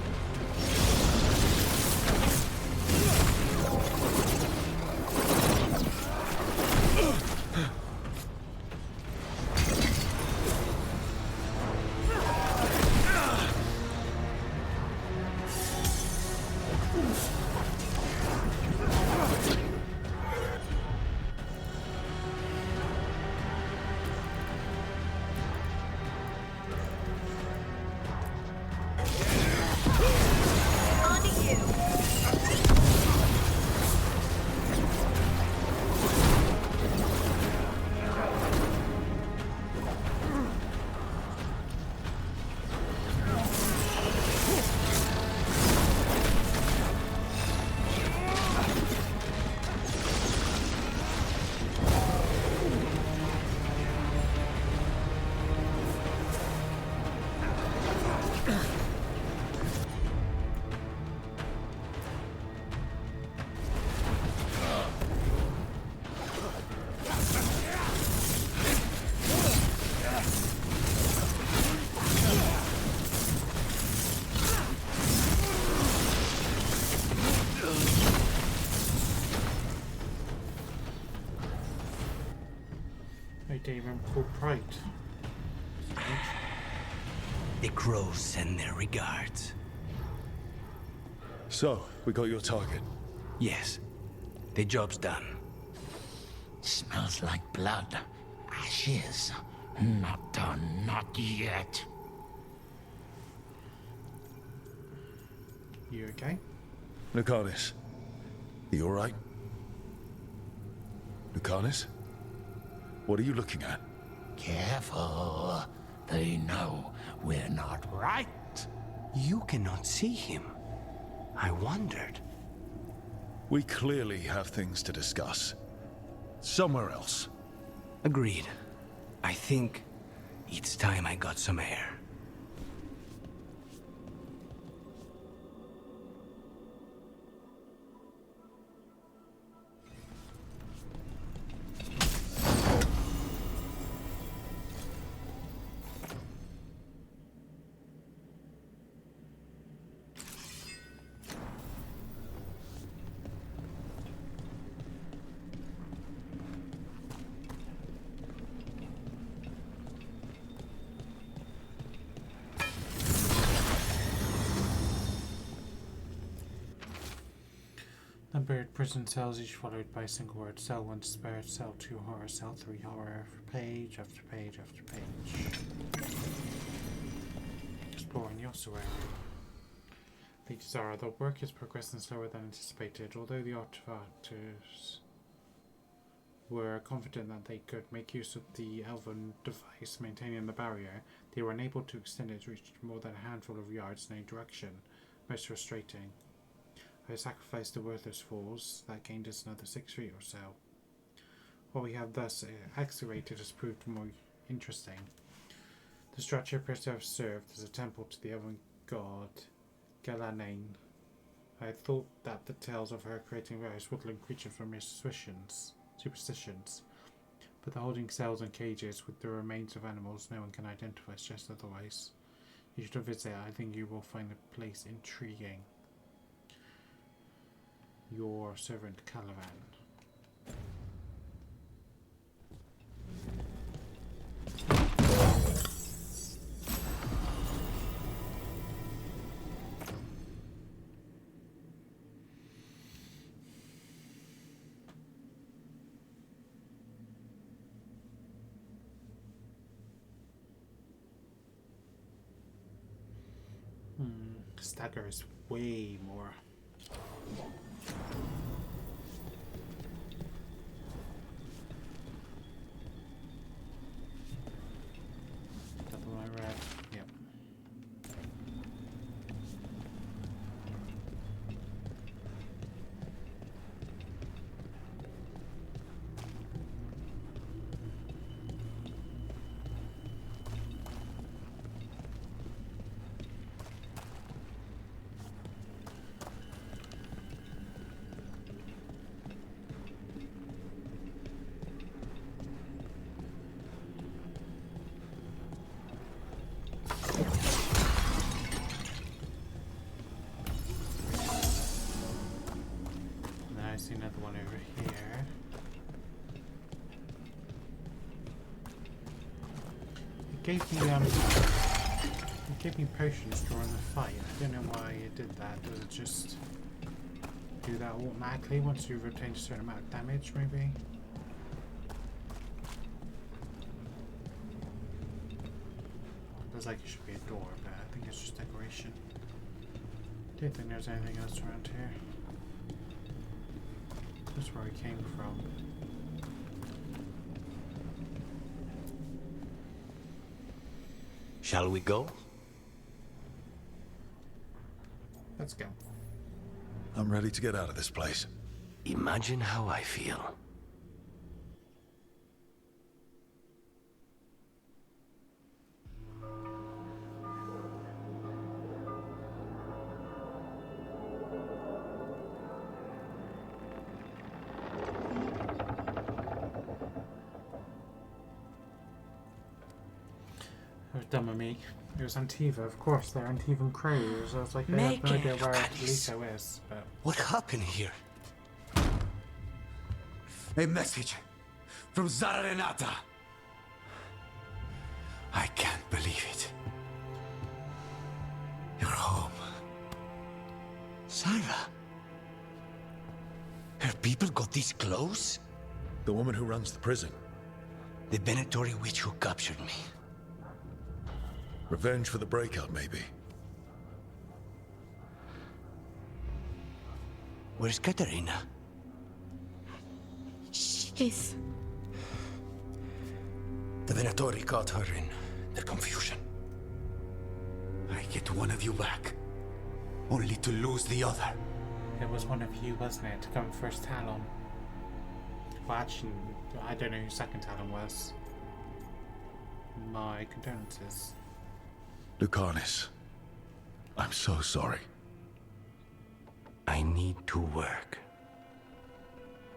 Demon called Pride. The crows send their regards. So, we got your target? Yes. The job's done. Smells like blood. Ashes. Not done, not yet. You okay? Lucanus, you alright? Lucanus? What are you looking at? Careful. They know we're not right. You cannot see him. I wondered. We clearly have things to discuss. Somewhere else. Agreed. I think it's time I got some air. Numbered prison cells, each followed by a single word. Cell 1 despair, cell 2 horror, cell 3 horror, page after page after page. Exploring your surroundings. Lady Zara, the work is progressing slower than anticipated. Although the artifactors were confident that they could make use of the elven device maintaining the barrier, they were unable to extend its reach to more than a handful of yards in any direction. Most frustrating. I sacrificed the worthless falls that gained us another 6 feet or so. What we have thus excavated has proved more interesting. The structure appears to have served as a temple to the elven god Galanane. I had thought that the tales of her creating various woodland creatures were mere superstitions, but the holding cells and cages with the remains of animals no one can identify suggests otherwise. You should visit. I think you will find the place intriguing. Your servant Calavan. Stagger is way more. Is that the one I read? Yep. Another one over here. It gave me potions during the fight. I don't know why it did that. Does it just do that automatically once you've obtained a certain amount of damage, maybe? Looks like it should be a door, but I think it's just decoration. Don't think there's anything else around here. That's where I came from. Shall we go? Let's go. I'm ready to get out of this place. Imagine how I feel. Dumb of me. It was Antiva, of course. They're Antivan crows. I was like, I have no idea where Liso is. But what happened here? A message from Zara Renata. I can't believe it. You're home. Sarah? Her people got this close? The woman who runs the prison. The Venatori witch who captured me. Revenge for the breakout, maybe. Where's Katerina? She's... The Venatori caught her in their confusion. I get one of you back, only to lose the other. it was one of you, wasn't it, to come first Talon? Well, actually, I don't know who second Talon was. My condolences. Lucanis, I'm so sorry. I need to work.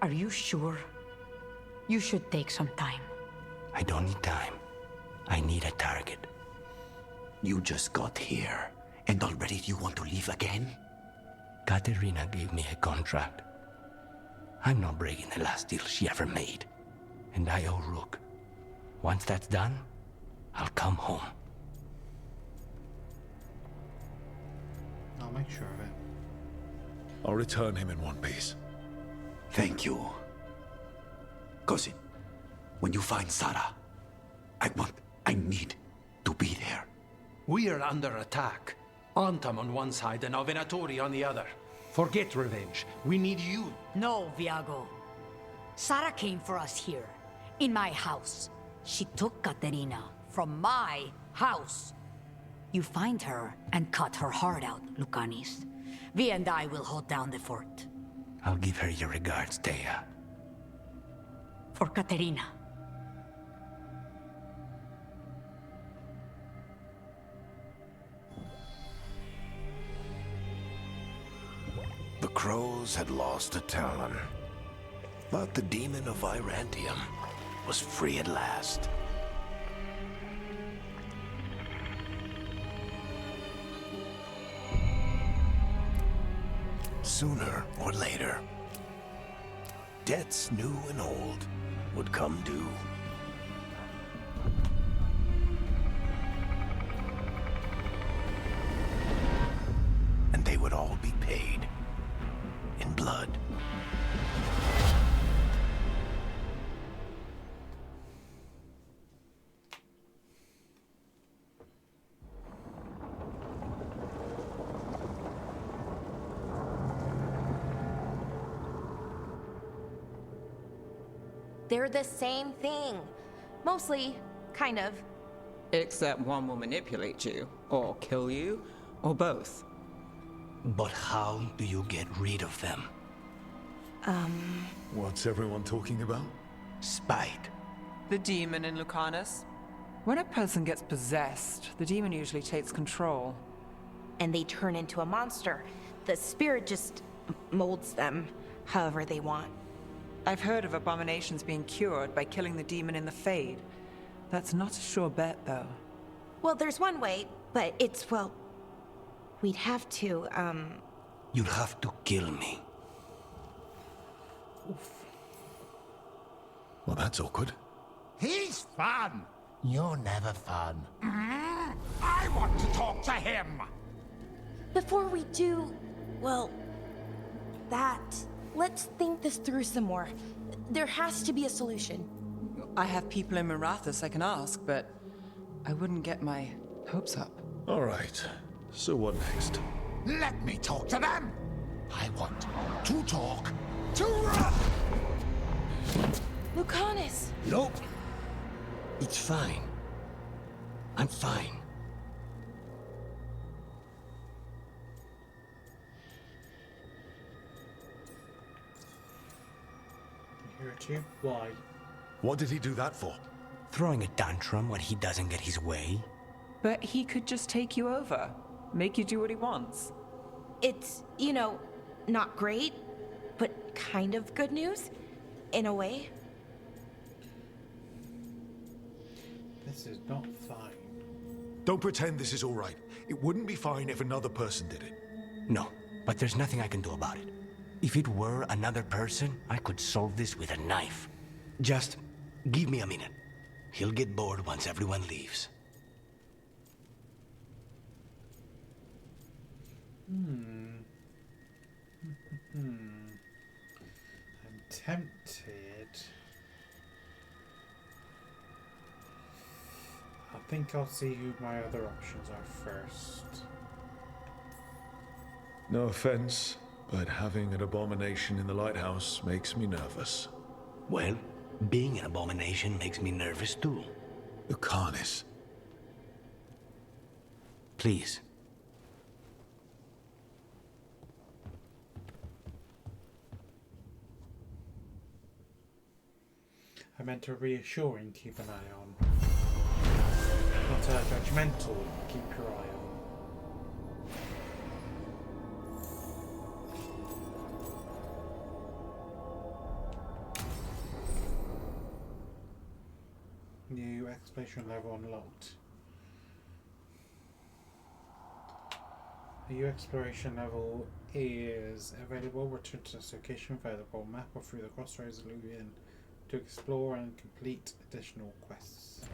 Are you sure? You should take some time. I don't need time. I need a target. You just got here, and already you want to leave again? Katerina gave me a contract. I'm not breaking the last deal she ever made. And I owe Rook. Once that's done, I'll come home. I'll make sure of it. I'll return him in one piece. Thank you. Cousin, when you find Sarah, I need to be there. We are under attack. Antam on one side and Venatori on the other. Forget revenge. We need you. No, Viago. Sarah came for us here, in my house. She took Katerina from my house. You find her and cut her heart out, Lucanis. Vi and I will hold down the fort. I'll give her your regards, Thea. For Katerina. The crows had lost a Talon, but the demon of Virantium was free at last. Sooner or later, debts new and old would come due. And they would all be paid in blood. They're the same thing. Mostly, kind of. Except one will manipulate you, or kill you, or both. But how do you get rid of them? What's everyone talking about? Spite. The demon in Lucanus. When a person gets possessed, the demon usually takes control. And they turn into a monster. The spirit just molds them however they want. I've heard of abominations being cured by killing the demon in the Fade. That's not a sure bet, though. Well, there's one way, but it's, well... We'd have to, You'll have to kill me. Well, that's awkward. He's fun. You're never fun. I want to talk to him. Before we do, well, that, let's think this through some more. There has to be a solution. I have people in Marathas I can ask, but I wouldn't get my hopes up. All right. So what next? Let me talk to them. I want to talk to Lucanus! Nope. It's fine. I'm fine. He hurt you? Why? What did he do that for? Throwing a tantrum when he doesn't get his way? But he could just take you over. Make you do what he wants. It's, you know, not great, but kind of good news, in a way. This is not fine. Don't pretend this is all right. It wouldn't be fine if another person did it. No, but there's nothing I can do about it. If it were another person, I could solve this with a knife. Just give me a minute. He'll get bored once everyone leaves. I'm tempted. I think I'll see who my other options are first. No offense, but having an abomination in the lighthouse makes me nervous. Well, being an abomination makes me nervous too. Lucanus. Please. I meant a reassuring keep an eye on. Not a judgmental keep your eye on. New exploration level unlocked. A new exploration level is available. Return to this location via the world map or through the crossroads of Luvian to explore and complete additional quests.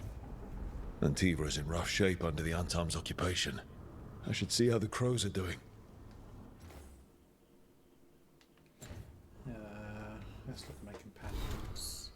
Antivan is in rough shape under the Antam's occupation. I should see how the crows are doing. Let's look at my companions.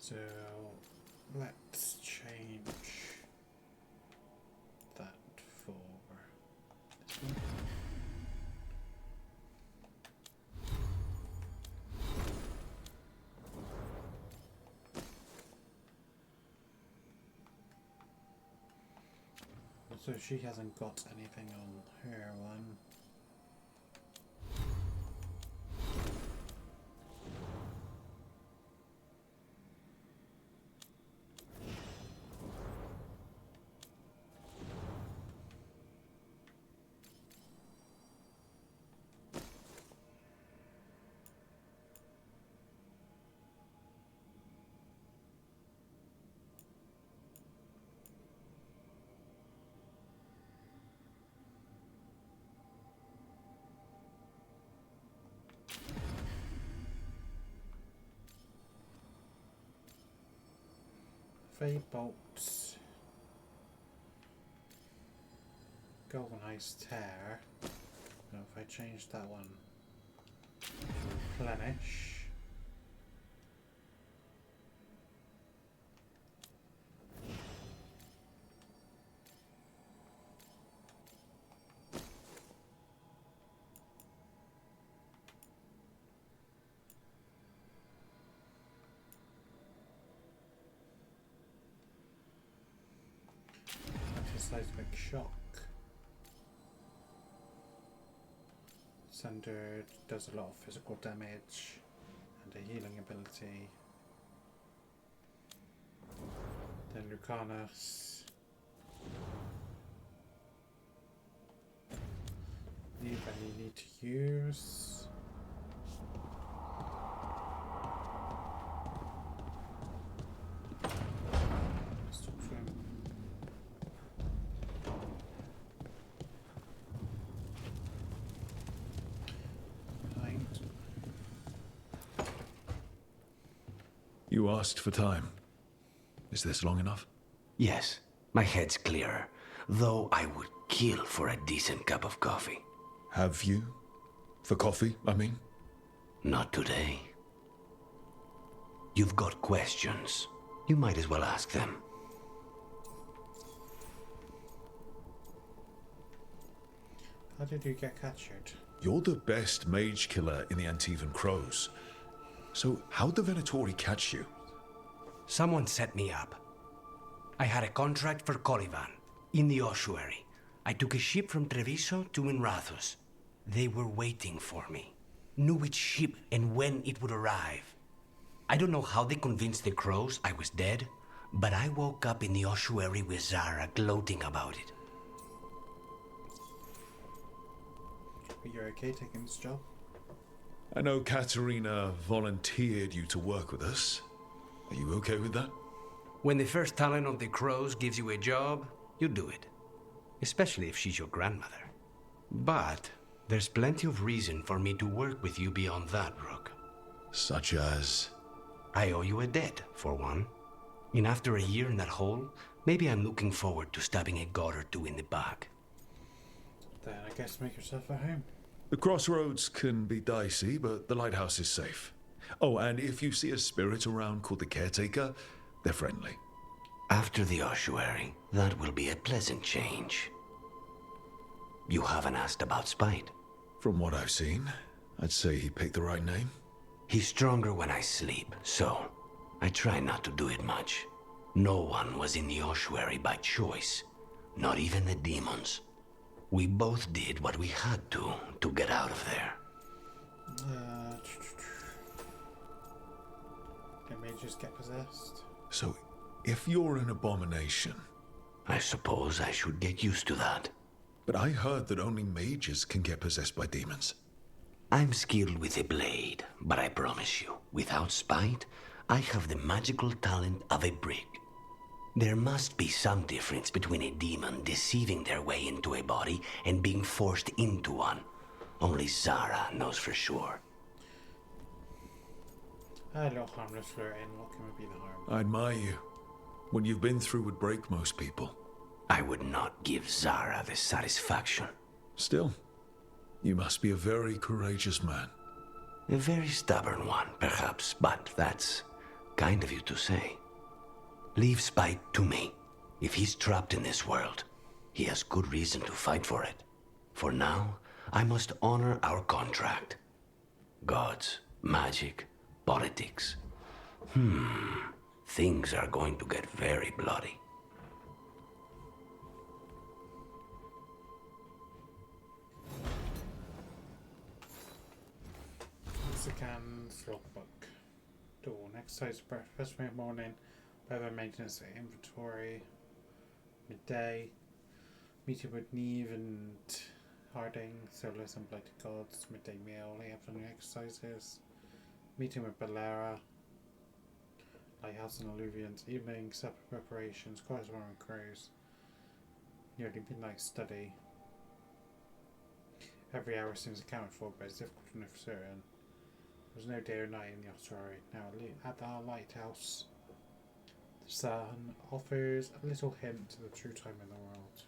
So let's change that for this one. So she hasn't got anything on her one. Fade bolts, galvanized tear. Now if I change that one to replenish, seismic shock. Sundered does a lot of physical damage and a healing ability. Then Lucanus. Leave any need to use. You asked for time. Is this long enough? Yes, my head's clearer, though I would kill for a decent cup of coffee. Have you? For coffee, I mean? Not today. You've got questions. You might as well ask them. How did you get captured? You're the best mage killer in the Antivan Crows. So how'd the Venatori catch you? Someone set me up. I had a contract for Colivan, in the ossuary. I took a ship from Treviso to Minrathus. They were waiting for me. Knew which ship and when it would arrive. I don't know how they convinced the Crows I was dead, but I woke up in the ossuary with Zara gloating about it. Are you okay taking this job? I know Katerina volunteered you to work with us. Are you okay with that? When the first talent of the Crows gives you a job, you do it. Especially if she's your grandmother. But there's plenty of reason for me to work with you beyond that, Rook. Such as? I owe you a debt, for one. And after a year in that hole, maybe I'm looking forward to stabbing a god or two in the back. Then I guess make yourself at home. The crossroads can be dicey, but the lighthouse is safe. Oh, and if you see a spirit around called the Caretaker, they're friendly. After the ossuary, that will be a pleasant change. You haven't asked about Spite. From what I've seen, I'd say he picked the right name. He's stronger when I sleep, so I try not to do it much. No one was in the ossuary by choice, not even the demons. We both did what we had to get out of there. Can mages get possessed? So, if you're an abomination... I suppose I should get used to that. But I heard that only mages can get possessed by demons. I'm skilled with a blade, but I promise you, without Spite, I have the magical talent of a brick. There must be some difference between a demon deceiving their way into a body and being forced into one. Only Zara knows for sure. Hello, harmless flirting. What can be the harm? I admire you. What you've been through would break most people. I would not give Zara the satisfaction. Still, you must be a very courageous man. A very stubborn one, perhaps, but that's Kind of you to say. Leave spite to me. If he's trapped in this world, he has good reason to fight for it. For now, I must honor our contract. Gods, magic, politics. Things are going to get very bloody. Mexican's logbook. Dawn. Exercise breakfast morning. Weather maintenance inventory. Midday. Meeting with Neve and Harding. Soulless and Blighted Gods. Midday meal. Late afternoon exercises. Meeting with Balera. Lighthouse and Alluvians. Evening. Supper preparations. Corresponding cruise. Nearly midnight study. Every hour seems accounted for, but it's difficult to know for certain. There was no day or night in the ossuary. Now at the lighthouse, the sun offers a little hint to the true time in the world.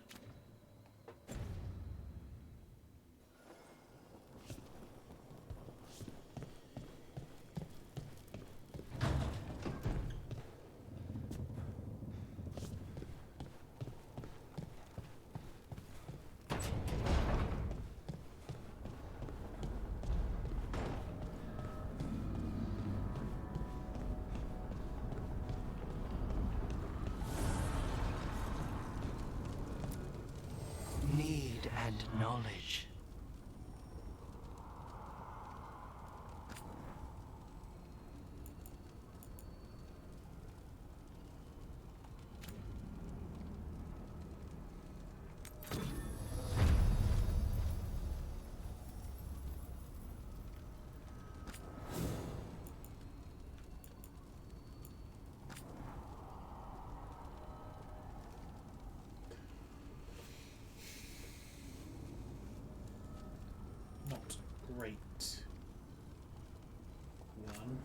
Need and knowledge. Not great. One.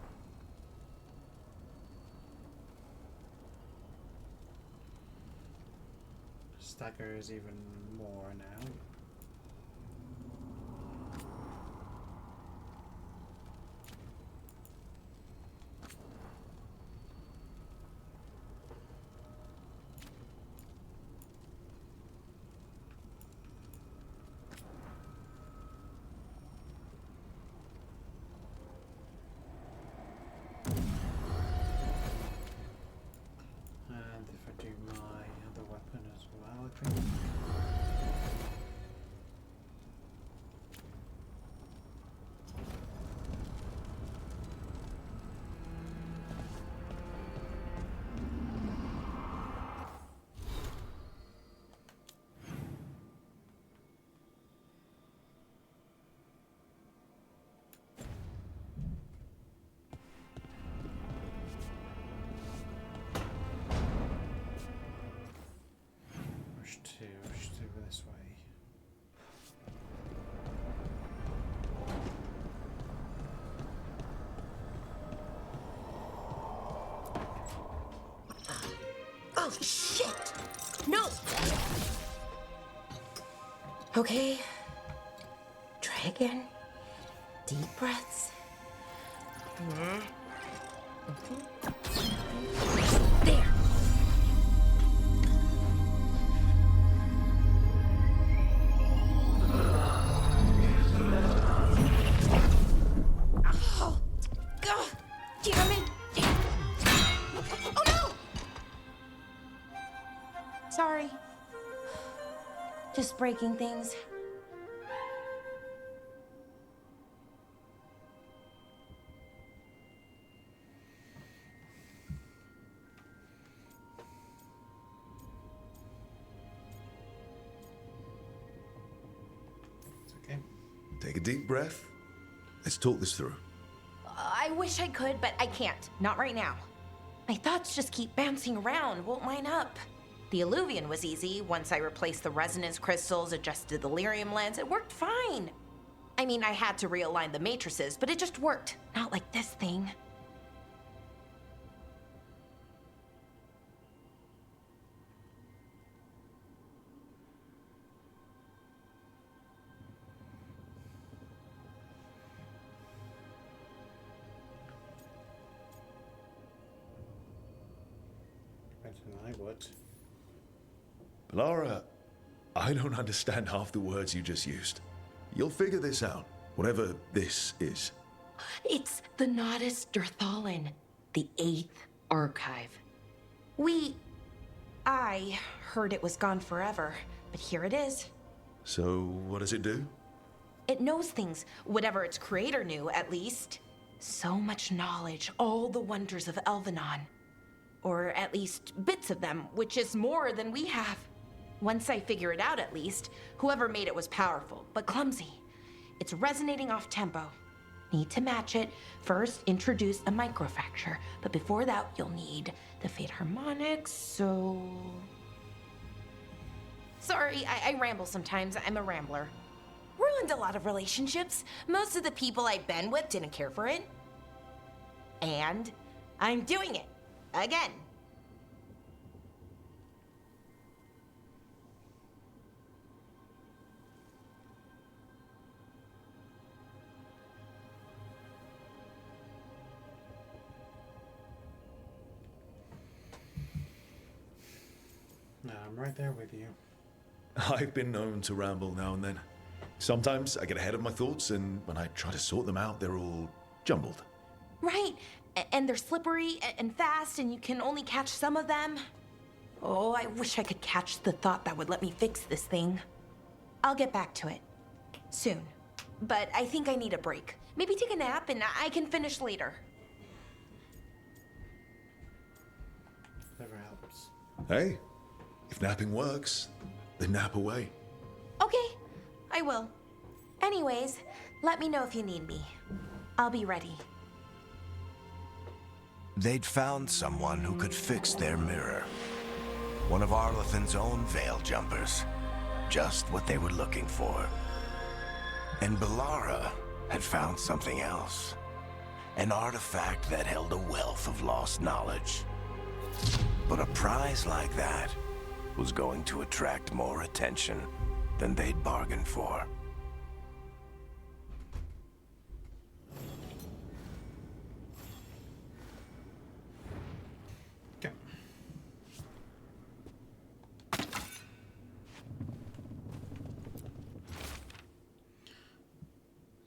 Staggers even more now. And if I do my other weapon as well, I think. Push to this way. Oh, shit! No! Okay. Try again. Deep breaths. There! Oh! God! Damn it! Oh no! Sorry. Just breaking things. It's okay. Take a deep breath. Let's talk this through. I wish I could, but I can't. Not right now. My thoughts just keep bouncing around, won't line up. The Alluvian was easy. Once I replaced the resonance crystals, adjusted the lyrium lens, it worked fine. I mean, I had to realign the matrices, but it just worked. Not like this thing. would. Lara, I don't understand half the words you just used. You'll figure this out, whatever this is. It's the Nodus Dirthalin, the 8th archive. I heard it was gone forever, but here it is. So, what does it do? It knows things, whatever its creator knew, at least. So much knowledge, all the wonders of Elvenon. Or at least bits of them, which is more than we have. Once I figure it out, at least, whoever made it was powerful, but clumsy. It's resonating off tempo. Need to match it. First, introduce a microfracture, but before that, you'll need the Fate harmonics, so... Sorry, I ramble sometimes. I'm a rambler. Ruined a lot of relationships. Most of the people I've been with didn't care for it. And I'm doing it. Again. No, I'm right there with you. I've been known to ramble now and then. Sometimes I get ahead of my thoughts, and when I try to sort them out, they're all jumbled. Right. And they're slippery and fast, and you can only catch some of them. Oh, I wish I could catch the thought that would let me fix this thing. I'll get back to it. Soon. But I think I need a break. Maybe take a nap, and I can finish later. Never helps. Hey, if napping works, then nap away. Okay, I will. Anyways, let me know if you need me. I'll be ready. They'd found someone who could fix their mirror. One of Arlathan's own veil jumpers. Just what they were looking for. And Balara had found something else. An artifact that held a wealth of lost knowledge. But a prize like that was going to attract more attention than they'd bargained for.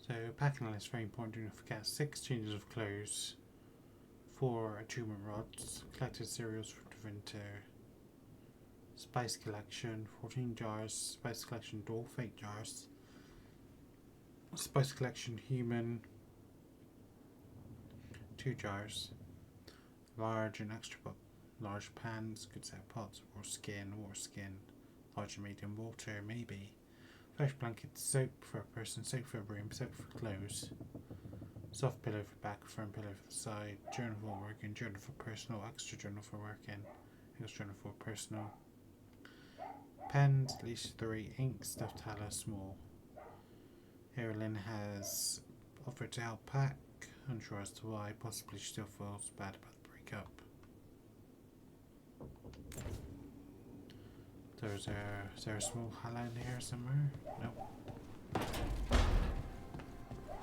So, packing list, very important, do not forget 6 changes of clothes, 4 attunement rods, collected cereals from the winter, spice collection, 14 jars, spice collection dwarf, 8 jars, spice collection human, 2 jars, large and extra large pans, good set of pots, or skin, large and medium water, maybe. Fresh blanket, soap for a person, soap for a room, soap for clothes. Soft pillow for back, firm pillow for the side. Journal for working, journal for personal, extra journal for working, extra journal for personal. Pens, at least 3. Ink, stuffed tallow, small. Erilyn has offered to help pack, unsure as to why, possibly she still feels bad about the breakup. Is there a small highlight here somewhere? Nope.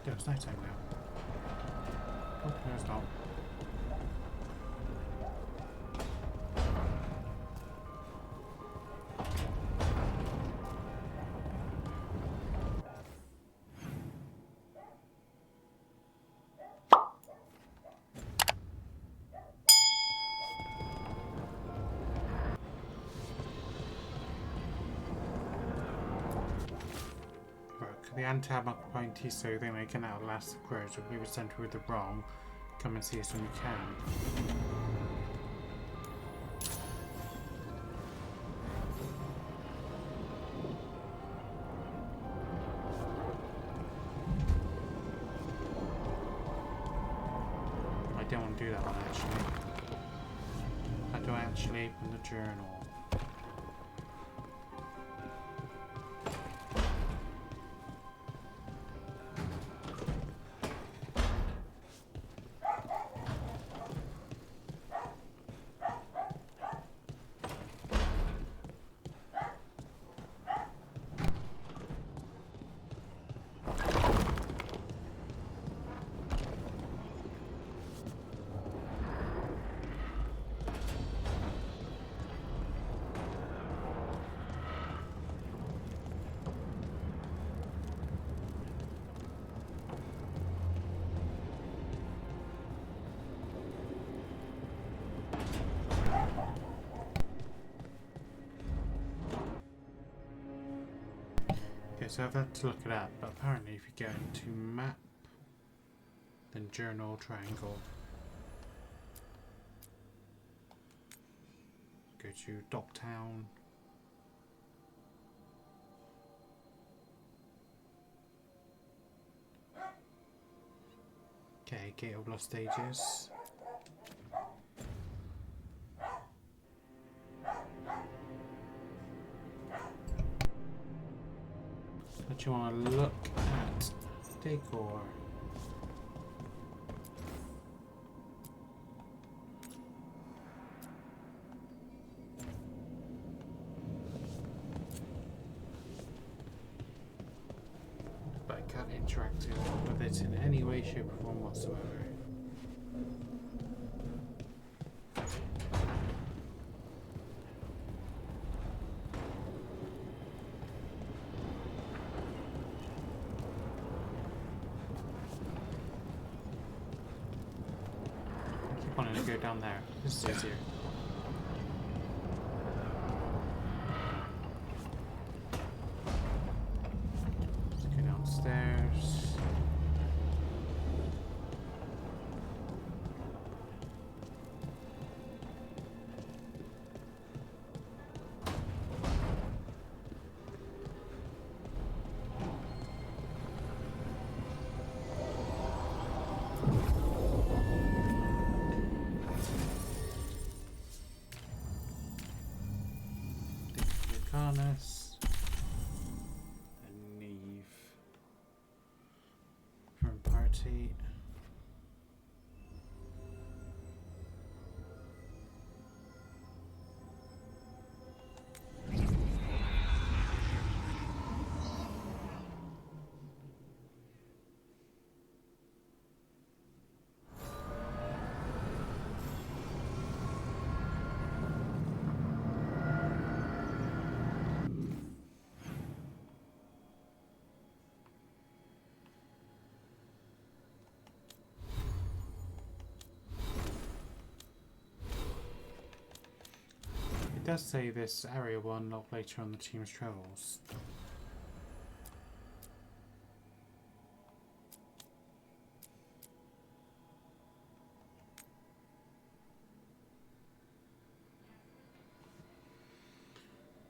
Yeah, it's nighttime now. Oh, there's not. The Antivan occupying Tiso, they may can outlast the crows, if we were sent with the wrong, come and see us when you can. I don't want to do that one actually. I don't actually open the journal. Okay, so I've had to look it up, but apparently if you go into map, then journal, triangle, go to Docktown, okay, Gate of Lost Stages. But you want to look at decor. But I can't interact with it in any way, shape or form whatsoever. Wanted to go down there. This is easier. Just go downstairs. Harness and leave from party. It does say this area will unlock later on the team's travels.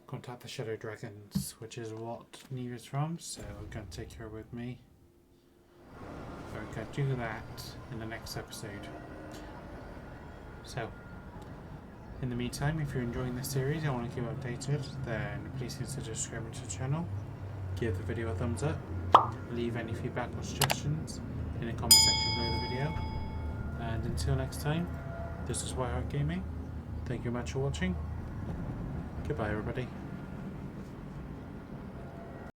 Contact the Shadow Dragons, which is what Neve is from, so I'm going to take her with me. We're going to do that in the next episode. So, in the meantime, if you're enjoying this series and want to keep updated, then please consider subscribing to the channel, give the video a thumbs up, leave any feedback or suggestions in the comment section below the video, and until next time, this is Whiteheart Gaming. Thank you very much for watching. Goodbye everybody.